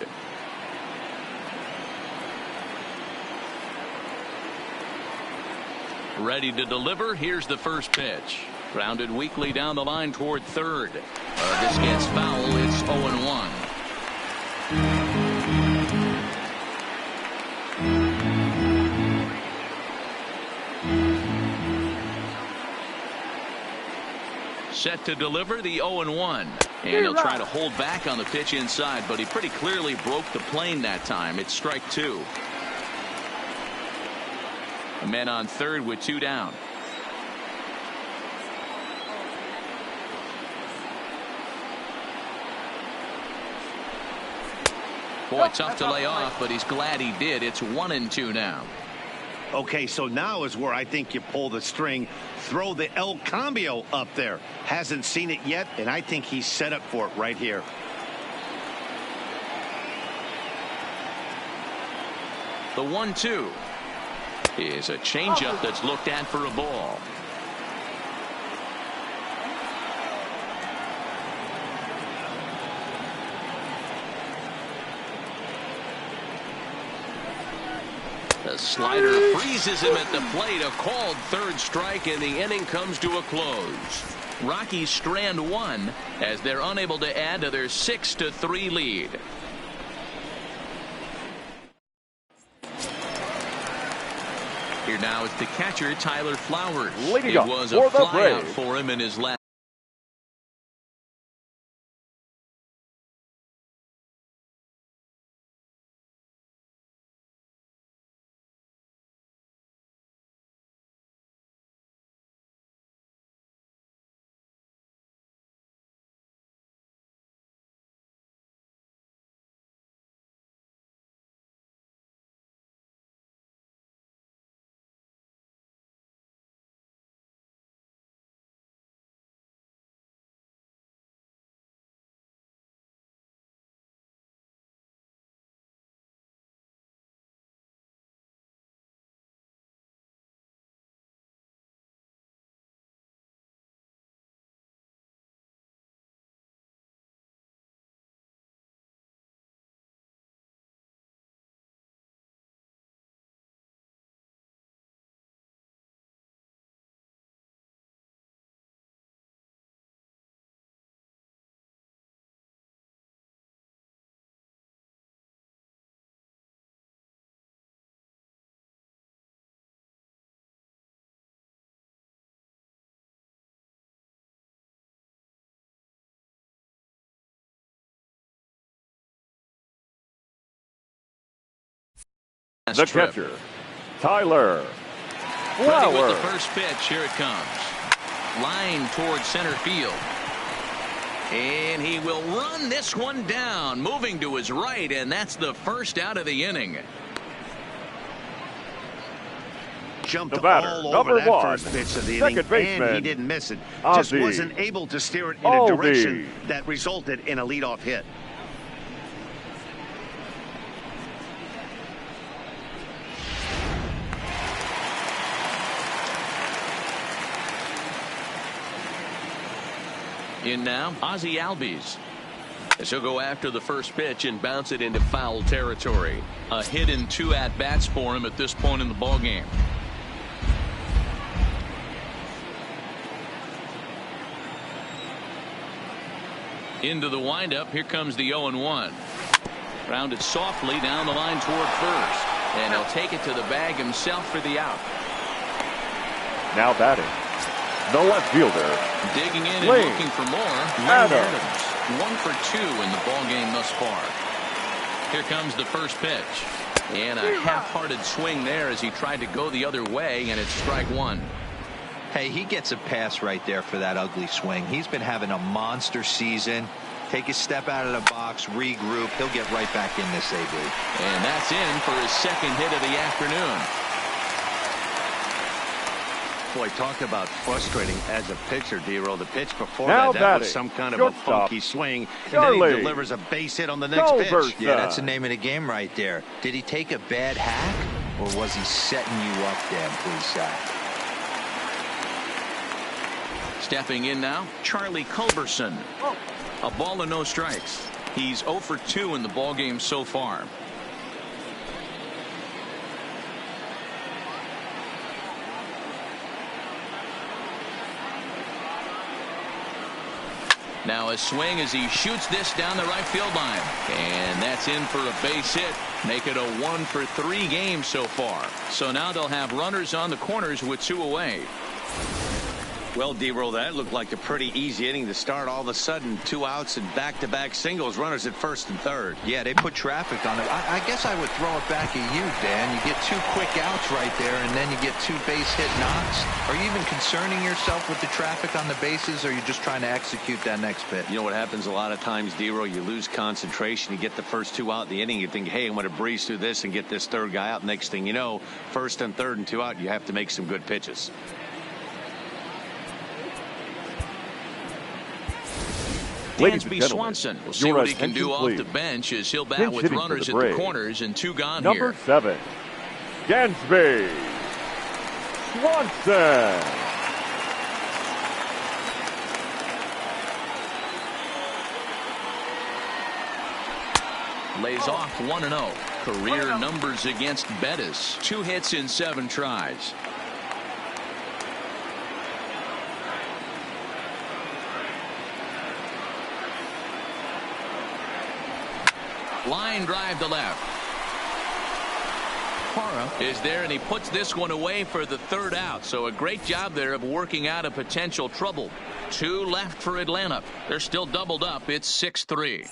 Ready to deliver. Here's the first pitch. Grounded weakly down the line toward third. This gets foul. It's 0-1. Set to deliver the 0-1. And he'll try to hold back on the pitch inside, but he pretty clearly broke the plane that time. It's strike 2. A man on third with 2 down. Boy, tough to lay off, but he's glad he did. It's 1-2 now. Okay, so now is where I think you pull the string. Throw the El Cambio up there. Hasn't seen it yet, and I think he's set up for it right here. The 1-2 is a changeup that's looked at for a ball. The slider freezes him at the plate. A called third strike, and the inning comes to a close. Rockies strand 1 as they're unable to add to their 6-3 lead. Here now is the catcher, Tyler Flowers. Leading it up was for a the flyout Braves. for him in his last. The catcher, Tyler Ready with the Flowers. first pitch. Here it comes. Line towards center field. And he will run this one down, moving to his right, and that's the first out of the inning. Jumped The batter, all number over that 1, first pitch of the second inning, baseman, and he didn't miss it. Just Ozzie wasn't able to steer it in a direction that resulted in a leadoff hit. In now, Ozzie Albies. As he'll go after the first pitch and bounce it into foul territory. A hit in 2 at-bats for him at this point in the ballgame. Into the windup. Here comes the 0-1. Grounded softly down the line toward first. And he'll take it to the bag himself for the out. Now batting, the left fielder, Digging in and Lane looking for more. Adams. 1 for 2 in the ball game thus far. Here comes the first pitch. And a half-hearted swing there as he tried to go the other way, and it's strike 1. Hey, he gets a pass right there for that ugly swing. He's been having a monster season. Take a step out of the box, regroup. He'll get right back in this, AB. And that's in for his second hit of the afternoon. Boy, talk about frustrating as a pitcher, D-Roll. The pitch before Now that was some kind of a funky swing. And then he delivers a base hit on the next pitch. Yeah, that's the name of the game right there. Did he take a bad hack, or was he setting you up, Dan, please? Stepping in now, Charlie Culberson. A ball and no strikes. He's 0 for 2 in the ballgame so far. Now a swing as he shoots this down the right field line. And that's in for a base hit. Make it a 1 for 3 game so far. So now they'll have runners on the corners with 2 away. Well, D-Roll, that looked like a pretty easy inning to start. All of a sudden, 2 outs and back-to-back singles, runners at first and third. Yeah, they put traffic on it. I guess I would throw it back at you, Dan. You get 2 quick outs right there, and then you get 2 base hit knocks. Are you even concerning yourself with the traffic on the bases, or are you just trying to execute that next pitch? You know what happens a lot of times, D-Roll? You lose concentration. You get the first 2 out in the inning. You think, hey, I'm going to breeze through this and get this third guy out. Next thing you know, first and third and 2 out, you have to make some good pitches. Dansby Swanson. We'll see what he can do off the bench as he'll bat with runners at the corners and 2 gone here. Number 7, Dansby Swanson. Lays off 1-0. Career numbers against Bettis. 2 hits in 7 tries. Line drive to left. Parra is there, and he puts this one away for the 3rd out. So a great job there of working out a potential trouble. 2 left for Atlanta. They're still doubled up. It's 6-3.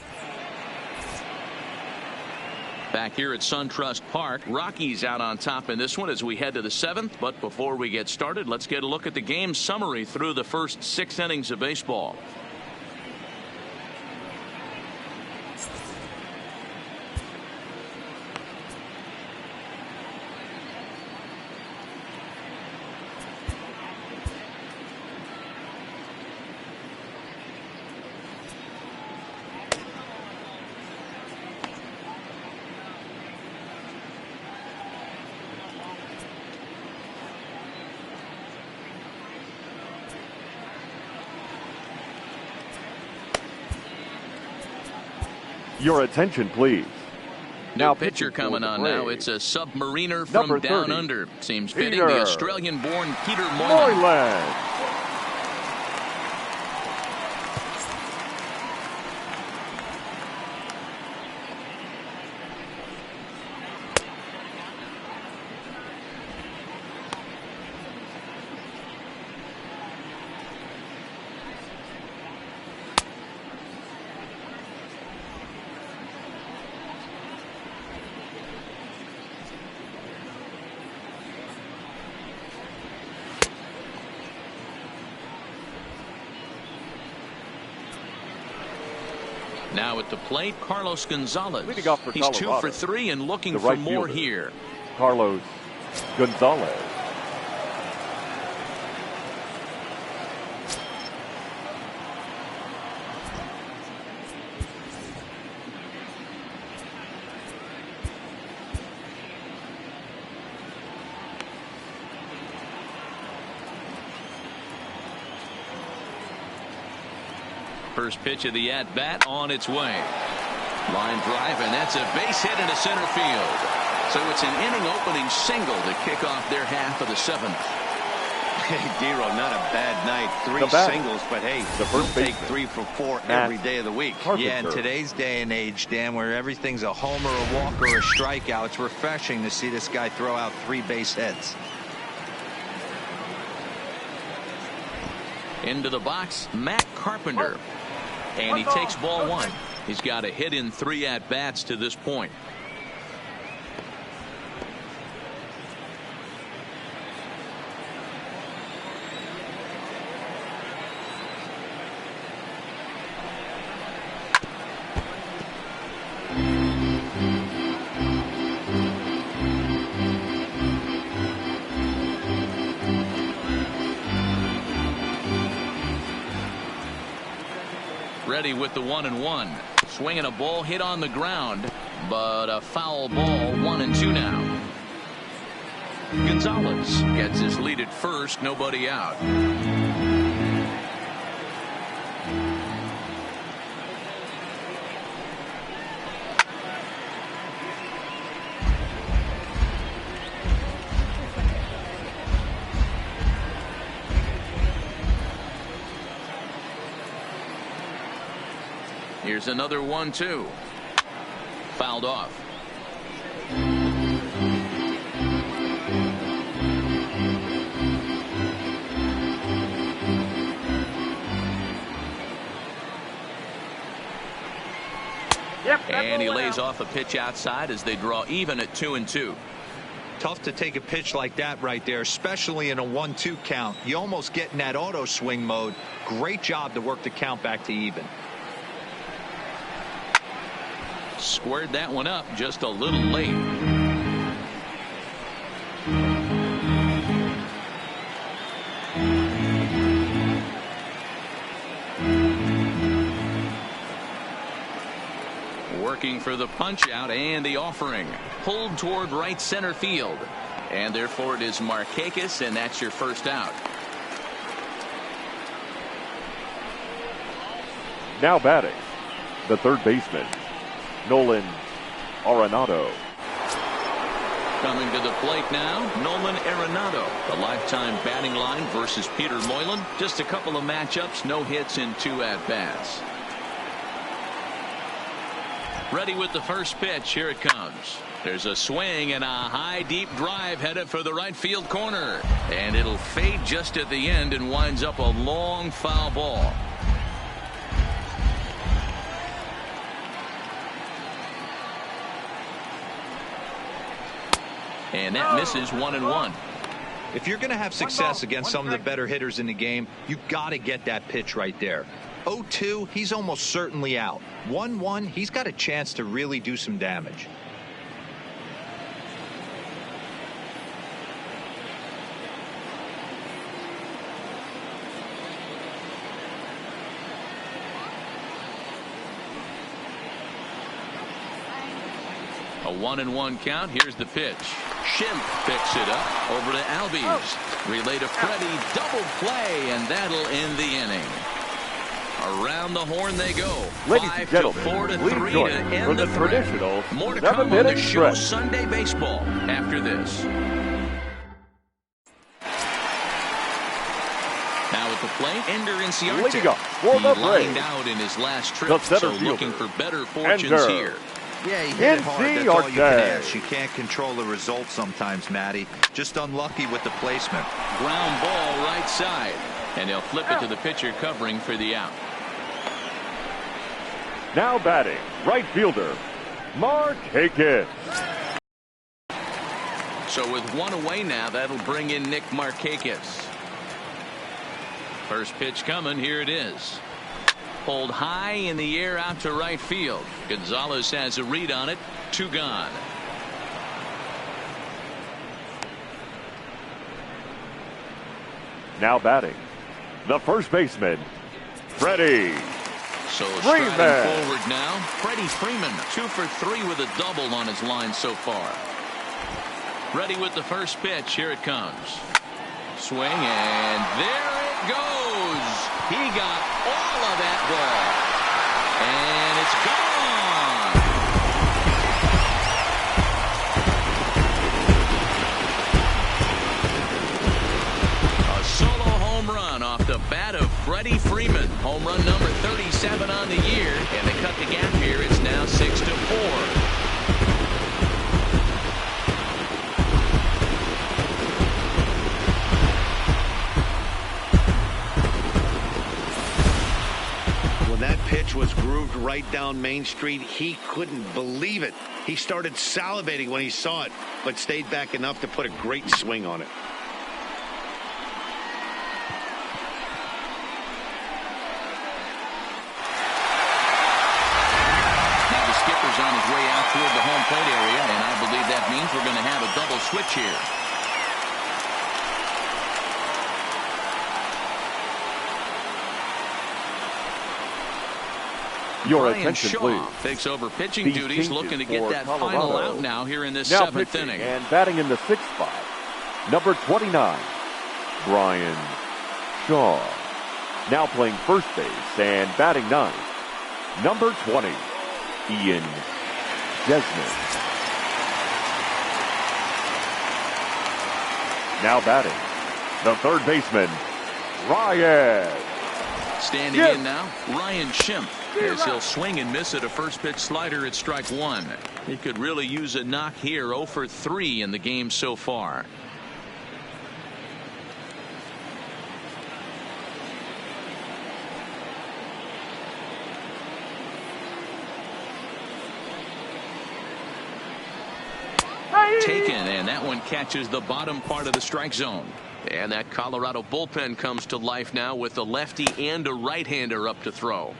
Back here at SunTrust Park, Rockies out on top in this one as we head to the 7th. But before we get started, let's get a look at the game summary through the first 6 innings of baseball. Your attention, please. Now pitcher coming on now. It's a submariner from down under. Seems fitting, the Australian-born Peter Moylan. Now at the plate, Carlos Gonzalez. Leading off for He's Colorado. 2 for 3 and looking for more here. Carlos Gonzalez. First pitch of the at-bat on its way. Line drive, and that's a base hit into center field. So it's an inning-opening single to kick off their half of the 7th. Hey, Dero, not a bad night. 3 singles, but hey, the first take 3 for 4 every day of the week. Yeah, in today's day and age, Dan, where everything's a homer, a walk, or a strikeout, it's refreshing to see this guy throw out 3 base hits. Into the box, Matt Carpenter. And he takes ball 1. He's got a hit in 3 at-bats to this point. Ready with the 1-1. Swinging a ball hit on the ground, but a foul ball. 1-2 now. Gonzalez gets his lead at first, nobody out. Here's another 1-2. Fouled off. And he lays off a pitch outside as they draw even at 2-2. Tough to take a pitch like that right there, especially in a 1-2 count. You almost get in that auto swing mode. Great job to work the count back to even. Squared that one up just a little late. Working for the punch out and the offering. Pulled toward right center field. And therefore it is Markakis, and that's your first out. Now batting, the third baseman, Nolan Arenado. Coming to the plate now, Nolan Arenado. The lifetime batting line versus Peter Moylan. Just a couple of matchups, no hits in 2 at-bats. Ready with the first pitch. Here it comes. There's a swing and a high deep drive headed for the right field corner. And it'll fade just at the end and winds up a long foul ball. And that misses 1-1. If you're going to have success against some of the better hitters in the game, you got to get that pitch right there. 0-2, he's almost certainly out. 1-1, he's got a chance to really do some damage. A 1-1 count. Here's the pitch. Schimpf picks it up over to Albies. Relay to Freddie. Double play, and that'll end the inning. Around the horn they go. Ladies and gentlemen, 5-4-3 to end for the the threat. traditional More to come on the 7-minute show stretch. Sunday Baseball after this. Now at the plate, Ender Inciarte. Leading up for He the lined Braves, out in his last trip, the center so fielder, looking for better fortunes Ender. here. Yeah, he hit it hard. That's all you can Inciarte. ask. You can't control the result sometimes, Matty. Just unlucky with the placement. Ground ball right side. And he'll flip it to the pitcher covering for the out. Now batting, right fielder, Markakis. So with one away now, that'll bring in Nick Markakis. First pitch coming. Here it is. Pulled high in the air out to right field. Gonzalez has a read on it. 2 gone. Now batting, the first baseman, Freddie. So Freeman. striding forward now, Freddie Freeman, 2 for 3 with a double on his line so far. Ready with the first pitch. Here it comes. Swing, and there it goes. He got all of that ball, and it's gone. A solo home run off the bat of Freddie Freeman. Home run number 37 on the year, and they cut the gap here. It's now 6-4. Pitch was grooved right down Main Street. He couldn't believe it. He started salivating when he saw it, but stayed back enough to put a great swing on it. Now the skipper's on his way out toward the home plate area, and I believe that means we're going to have a double switch here. Your Brian attention, Shaw please. takes over pitching These duties, changes looking to get for that Colorado. final out now here in this Now 7th pitching inning. and batting in the 6th spot, number 29, Brian Shaw. Now playing first base and batting 9th, number 20, Ian Desmond. Now batting, the third baseman, Ryan. Standing in now, Ryan Schimpf, as he'll swing and miss at a first pitch slider at strike 1. He could really use a knock here. 0 for 3 in the game so far. Taken, and that one catches the bottom part of the strike zone. And that Colorado bullpen comes to life now with a lefty and a right-hander up to throw.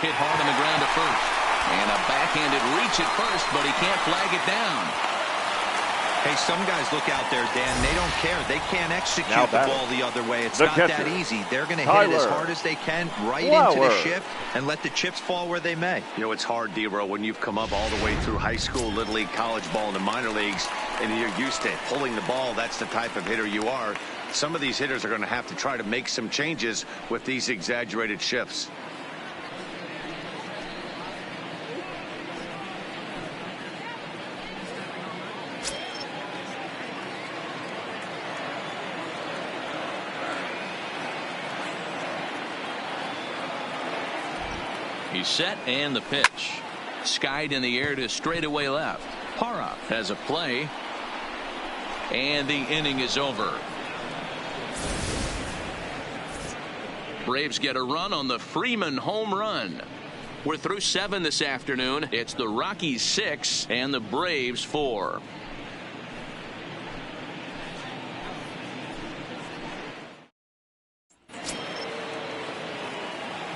Hit hard on the ground to first. And a backhanded reach at first, but he can't flag it down. Hey, some guys look out there, Dan, they don't care. They can't execute the ball the other way. It's not that easy. They're going to hit it as hard as they can right into the shift and let the chips fall where they may. You know, it's hard, D-Row, when you've come up all the way through high school, little league, college ball, and the minor leagues, and you're used to pulling the ball. That's the type of hitter you are. Some of these hitters are going to have to try to make some changes with these exaggerated shifts. He's set, and the pitch. Skied in the air to straightaway left. Parra has a play. And the inning is over. Braves get a run on the Freeman home run. We're through 7 this afternoon. It's the Rockies 6 and the Braves 4.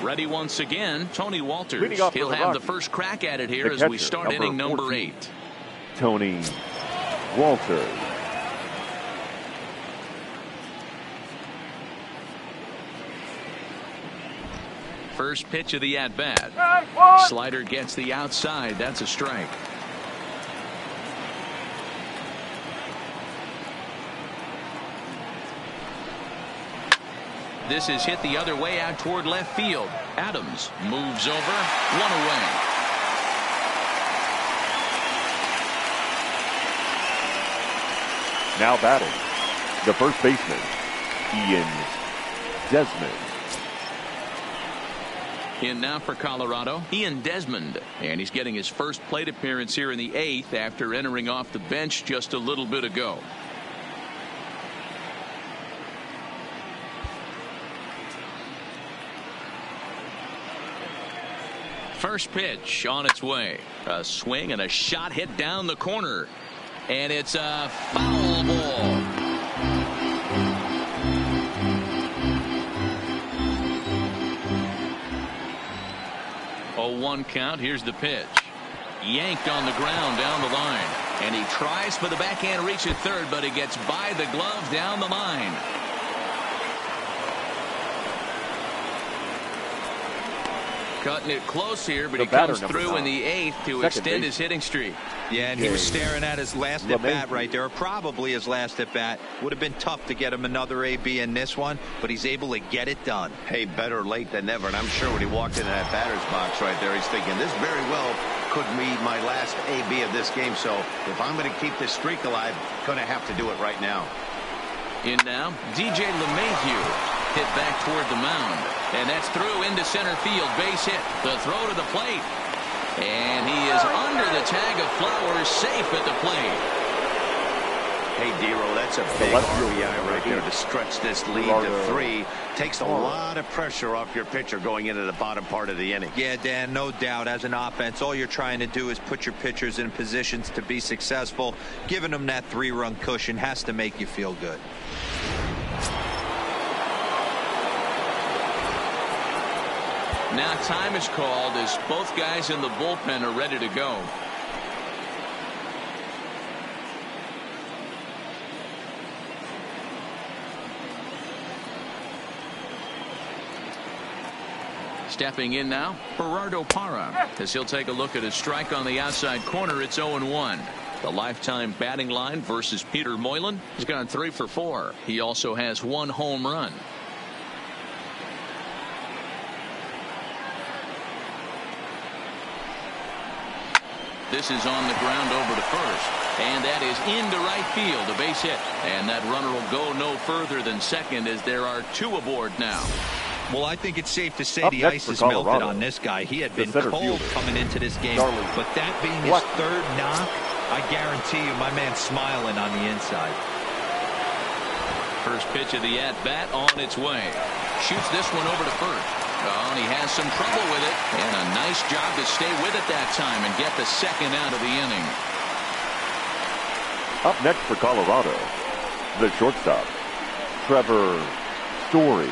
Ready once again, Tony Walters. He'll have the first crack at it here as we start inning number 8. Tony Walters. First pitch of the at-bat. Slider gets the outside. That's a strike. This is hit the other way out toward left field. Adams moves over. 1 away. Now batting, the first baseman, Ian Desmond. In now for Colorado, Ian Desmond. And he's getting his first plate appearance here in the 8th after entering off the bench just a little bit ago. First pitch on its way. A swing and a shot hit down the corner. And it's a foul ball. A 1 count. Here's the pitch. Yanked on the ground down the line. And he tries for the backhand reach at third, but he gets by the glove down the line. Cutting it close here, but he comes through in the 8th to extend his hitting streak. Yeah, and he was staring at his last at-bat right there, probably his last at-bat. Would have been tough to get him another AB in this one, but he's able to get it done. Hey, better late than never, and I'm sure when he walked into that batter's box right there, he's thinking, this very well could be my last AB of this game, so if I'm going to keep this streak alive, going to have to do it right now. In now, DJ LeMahieu. Hit back toward the mound. And that's through into center field. Base hit. The throw to the plate. And he is under the tag of Flowers, safe at the plate. Hey, D-Row, that's a big RBI right there to stretch this lead to 3. Takes a lot of pressure off your pitcher going into the bottom part of the inning. Yeah, Dan, no doubt. As an offense, all you're trying to do is put your pitchers in positions to be successful. Giving them that 3-run cushion has to make you feel good. Now time is called as both guys in the bullpen are ready to go. Stepping in now, Gerardo Parra, as he'll take a look at his strike on the outside corner. It's 0-1. The lifetime batting line versus Peter Moylan. He's gone 3 for 4. He also has 1 home run. This is on the ground over to first. And that is into right field, a base hit. And that runner will go no further than second as there are 2 aboard now. Well, I think it's safe to say the ice is melted on this guy. He had been cold coming into this game. But that being his 3rd knock, I guarantee you my man's smiling on the inside. First pitch of the at-bat on its way. Shoots this one over to first. Oh, and he has some trouble with it. And a nice job to stay with it that time and get the second out of the inning. Up next for Colorado, the shortstop, Trevor Story.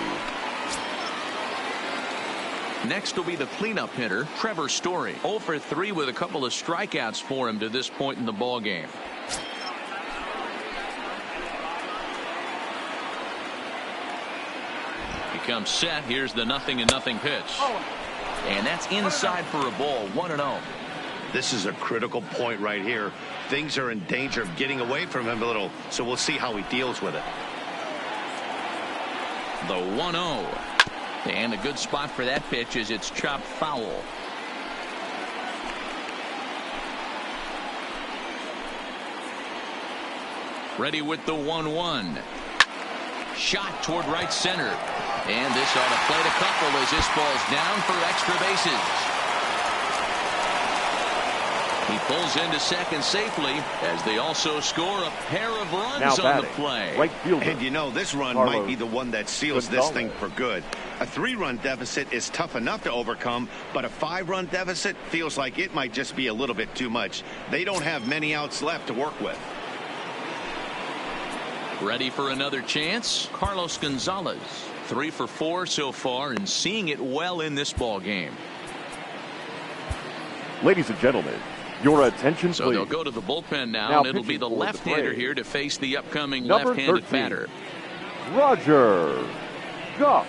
Next will be the cleanup hitter, Trevor Story. 0 for 3 with a couple of strikeouts for him to this point in the ball game. He comes set. Here's the 0-0 pitch. And that's inside for a ball. 1-0. This is a critical point right here. Things are in danger of getting away from him a little, so we'll see how he deals with it. The 1-0. And a good spot for that pitch is it's chopped foul. Ready with the 1-1. Shot toward right center. And this ought to plate a couple as this ball's down for extra bases. He pulls into second safely as they also score a pair of runs on the play. Right fielder. And you know, this run might be the one that seals this thing for good. A 3-run deficit is tough enough to overcome, but a 5-run deficit feels like it might just be a little bit too much. They don't have many outs left to work with. Ready for another chance? Carlos Gonzalez. 3 for 4 so far and seeing it well in this ball game. Ladies and gentlemen, your attention, so please. They'll go to the bullpen now and it'll be the left-hander here to face the upcoming left-handed batter. Roger Goff.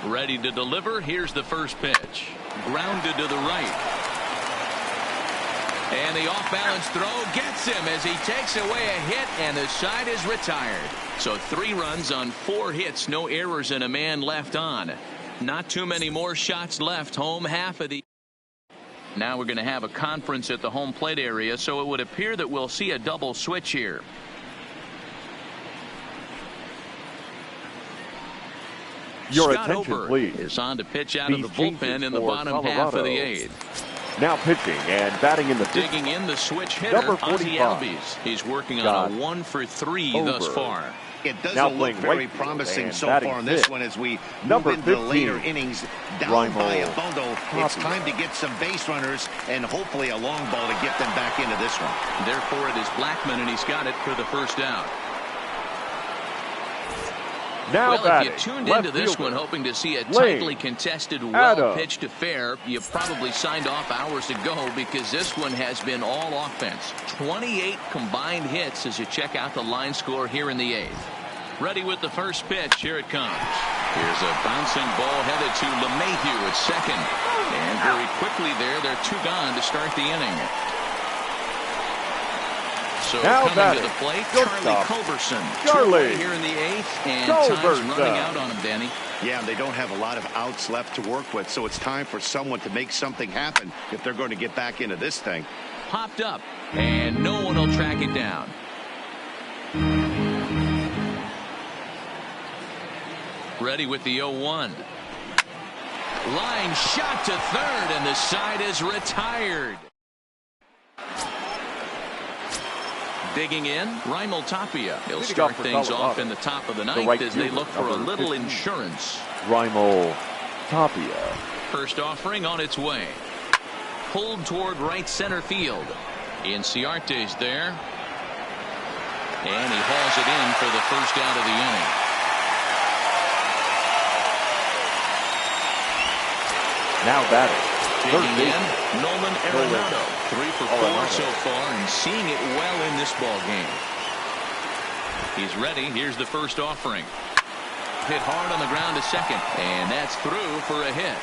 Ready to deliver. Here's the first pitch. Grounded to the right. And the off-balance throw gets him as he takes away a hit, and the side is retired. So 3 runs on 4 hits, no errors, and a man left on. Not too many more shots left. Home half of the. Now we're going to have a conference at the home plate area, so it would appear that we'll see a double switch here. Your Scott attention, Ober please. is on to pitch out of the bullpen in the bottom half of the 8th. Now pitching and batting in the fifth. Digging in the switch hitter, Ozzie Albies. He's working on a 1 for 3 thus far. It doesn't look very promising so far in this one as we move into the later innings. Down by a bundle, it's time to get some base runners and hopefully a long ball to get them back into this one. Therefore, it is Blackman, and he's got it for the first out. Now well, batting, if you tuned into this one hoping to see a tightly contested, well-pitched affair, you probably signed off hours ago because this one has been all offense. 28 combined hits as you check out the line score here in the 8th. Ready with the first pitch. Here it comes. Here's a bouncing ball headed to LeMahieu at second. And very quickly there, they're 2 gone to start the inning. So now coming to the plate, Charlie Culberson. Charlie Here in the eighth, and time's running out on him, Danny. Yeah, they don't have a lot of outs left to work with, so it's time for someone to make something happen if they're going to get back into this thing. Popped up, and no one will track it down. Ready with the 0-1. Line shot to third, and the side is retired. Digging in, Raimel Tapia. He'll start things off in the top of the ninth as they look for a little insurance. Raimel Tapia. First offering on its way. Pulled toward right center field. Inciarte's there. And he hauls it in for the first out of the inning. Now batting. Digging in, Nolan Arenado. 3 for 4 so far and seeing it well in this ball game. He's ready. Here's the first offering. Hit hard on the ground to second, and that's through for a hit.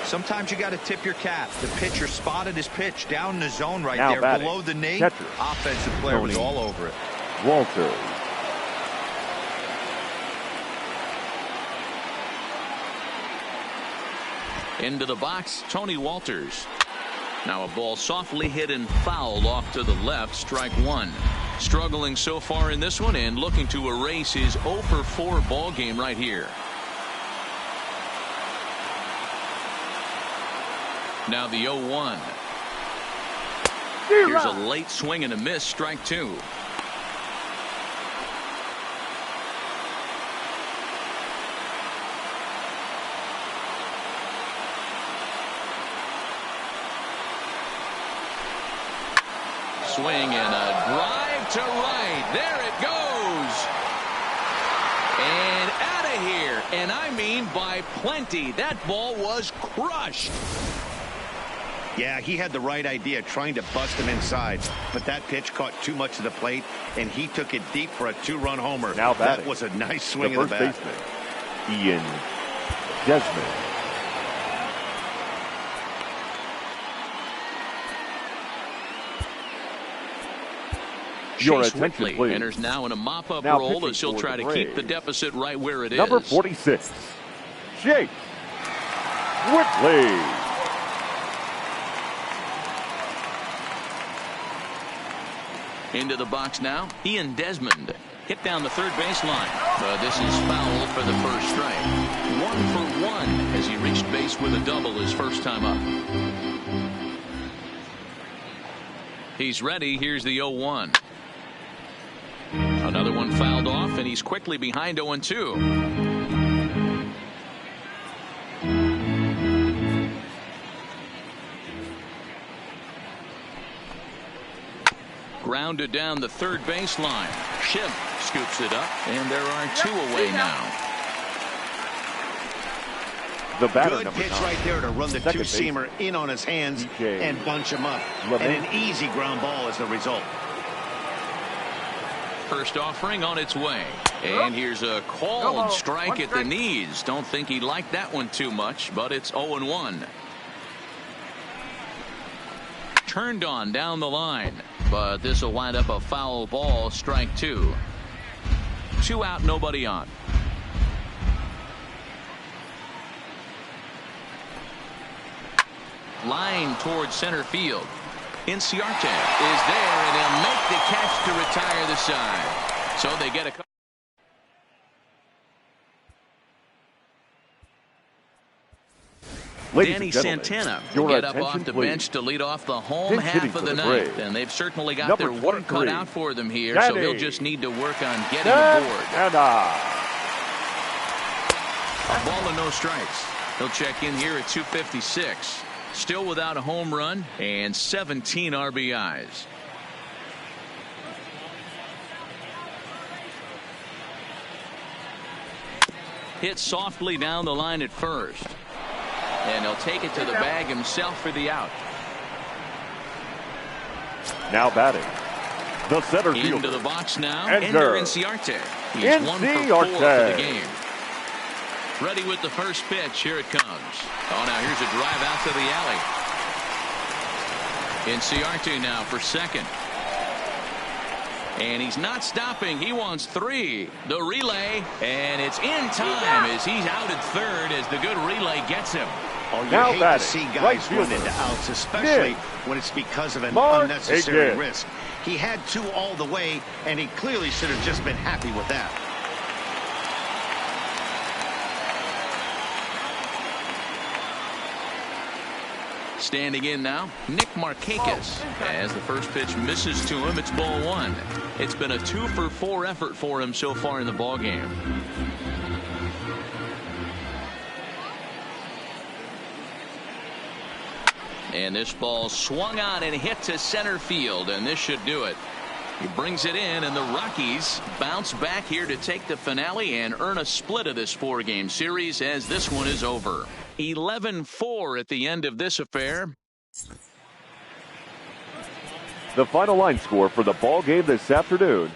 Sometimes you got to tip your cap. The pitcher spotted his pitch down in the zone right now there batting. below the knee. Catcher. Offensive player was all over it. Walter. Into the box, Tony Walters. Now a ball softly hit and fouled off to the left, strike one. Struggling so far in this one and looking to erase his 0 for 4 ball game right here. Now the 0-1. Here's a late swing and a miss, strike two. Swing and a drive to right. There it goes. And out of here. And I mean by plenty. That ball was crushed. Yeah, he had the right idea trying to bust him inside. But that pitch caught too much of the plate, and he took it deep for a 2-run homer. Now batting. That was a nice swing of the bat. Baseman, Ian Desmond. Your Chase attention, Whitley please. enters now in a mop-up Now role as he'll try to keep the deficit right where it is. Number 46, Chase Whitley. Into the box now, Ian Desmond. Hit down the third baseline, but this is foul for the first strike. 1 for 1 as he reached base with a double his first time up. He's ready. Here's the 0-1. Another one fouled off, and he's quickly behind 0-2. Grounded down the third baseline. Schiff scoops it up, and there are 2 away now. The batter, good number pitch 9. right there to run the Second two-seamer in on his hands and bunch him up. And an easy ground ball is the result. First offering on its way. And here's a called strike at the knees. Don't think he liked that one too much, but it's 0-1. Turned on down the line, but this will wind up a foul ball, strike 2. 2 out, nobody on. Line towards center field. Inciarte is there, and he'll make the catch to retire the side. So they get a couple. Danny Santana will get up off the bench to lead off the home half of the ninth, and they've certainly got their work cut out for them here, so he'll just need to work on getting aboard. A ball and no strikes. He'll check in here at 256. Still without a home run and 17 RBIs. Hit softly down the line at first. And he'll take it to the bag himself for the out. Now batting, the center fielder. Into the box now, Ender Inciarte. He's 1 for 4 for the game. Ready with the first pitch. Here it comes. Oh, now here's a drive out to the alley. Inciarte now for second. And he's not stopping. He wants 3. The relay, and it's in time as he's out at third as the good relay gets him. Oh, you Now hate to see guys run into outs, especially when it's because of an unnecessary risk. He had 2 all the way, and he clearly should have just been happy with that. Standing in now, Nick Markakis. As the first pitch misses to him, it's ball 1. It's been a 2-for-4 effort for him so far in the ballgame. And this ball swung on and hit to center field, and this should do it. He brings it in, and the Rockies bounce back here to take the finale and earn a split of this 4-game series as this one is over. 11-4 at the end of this affair. The final line score for the ball game this afternoon: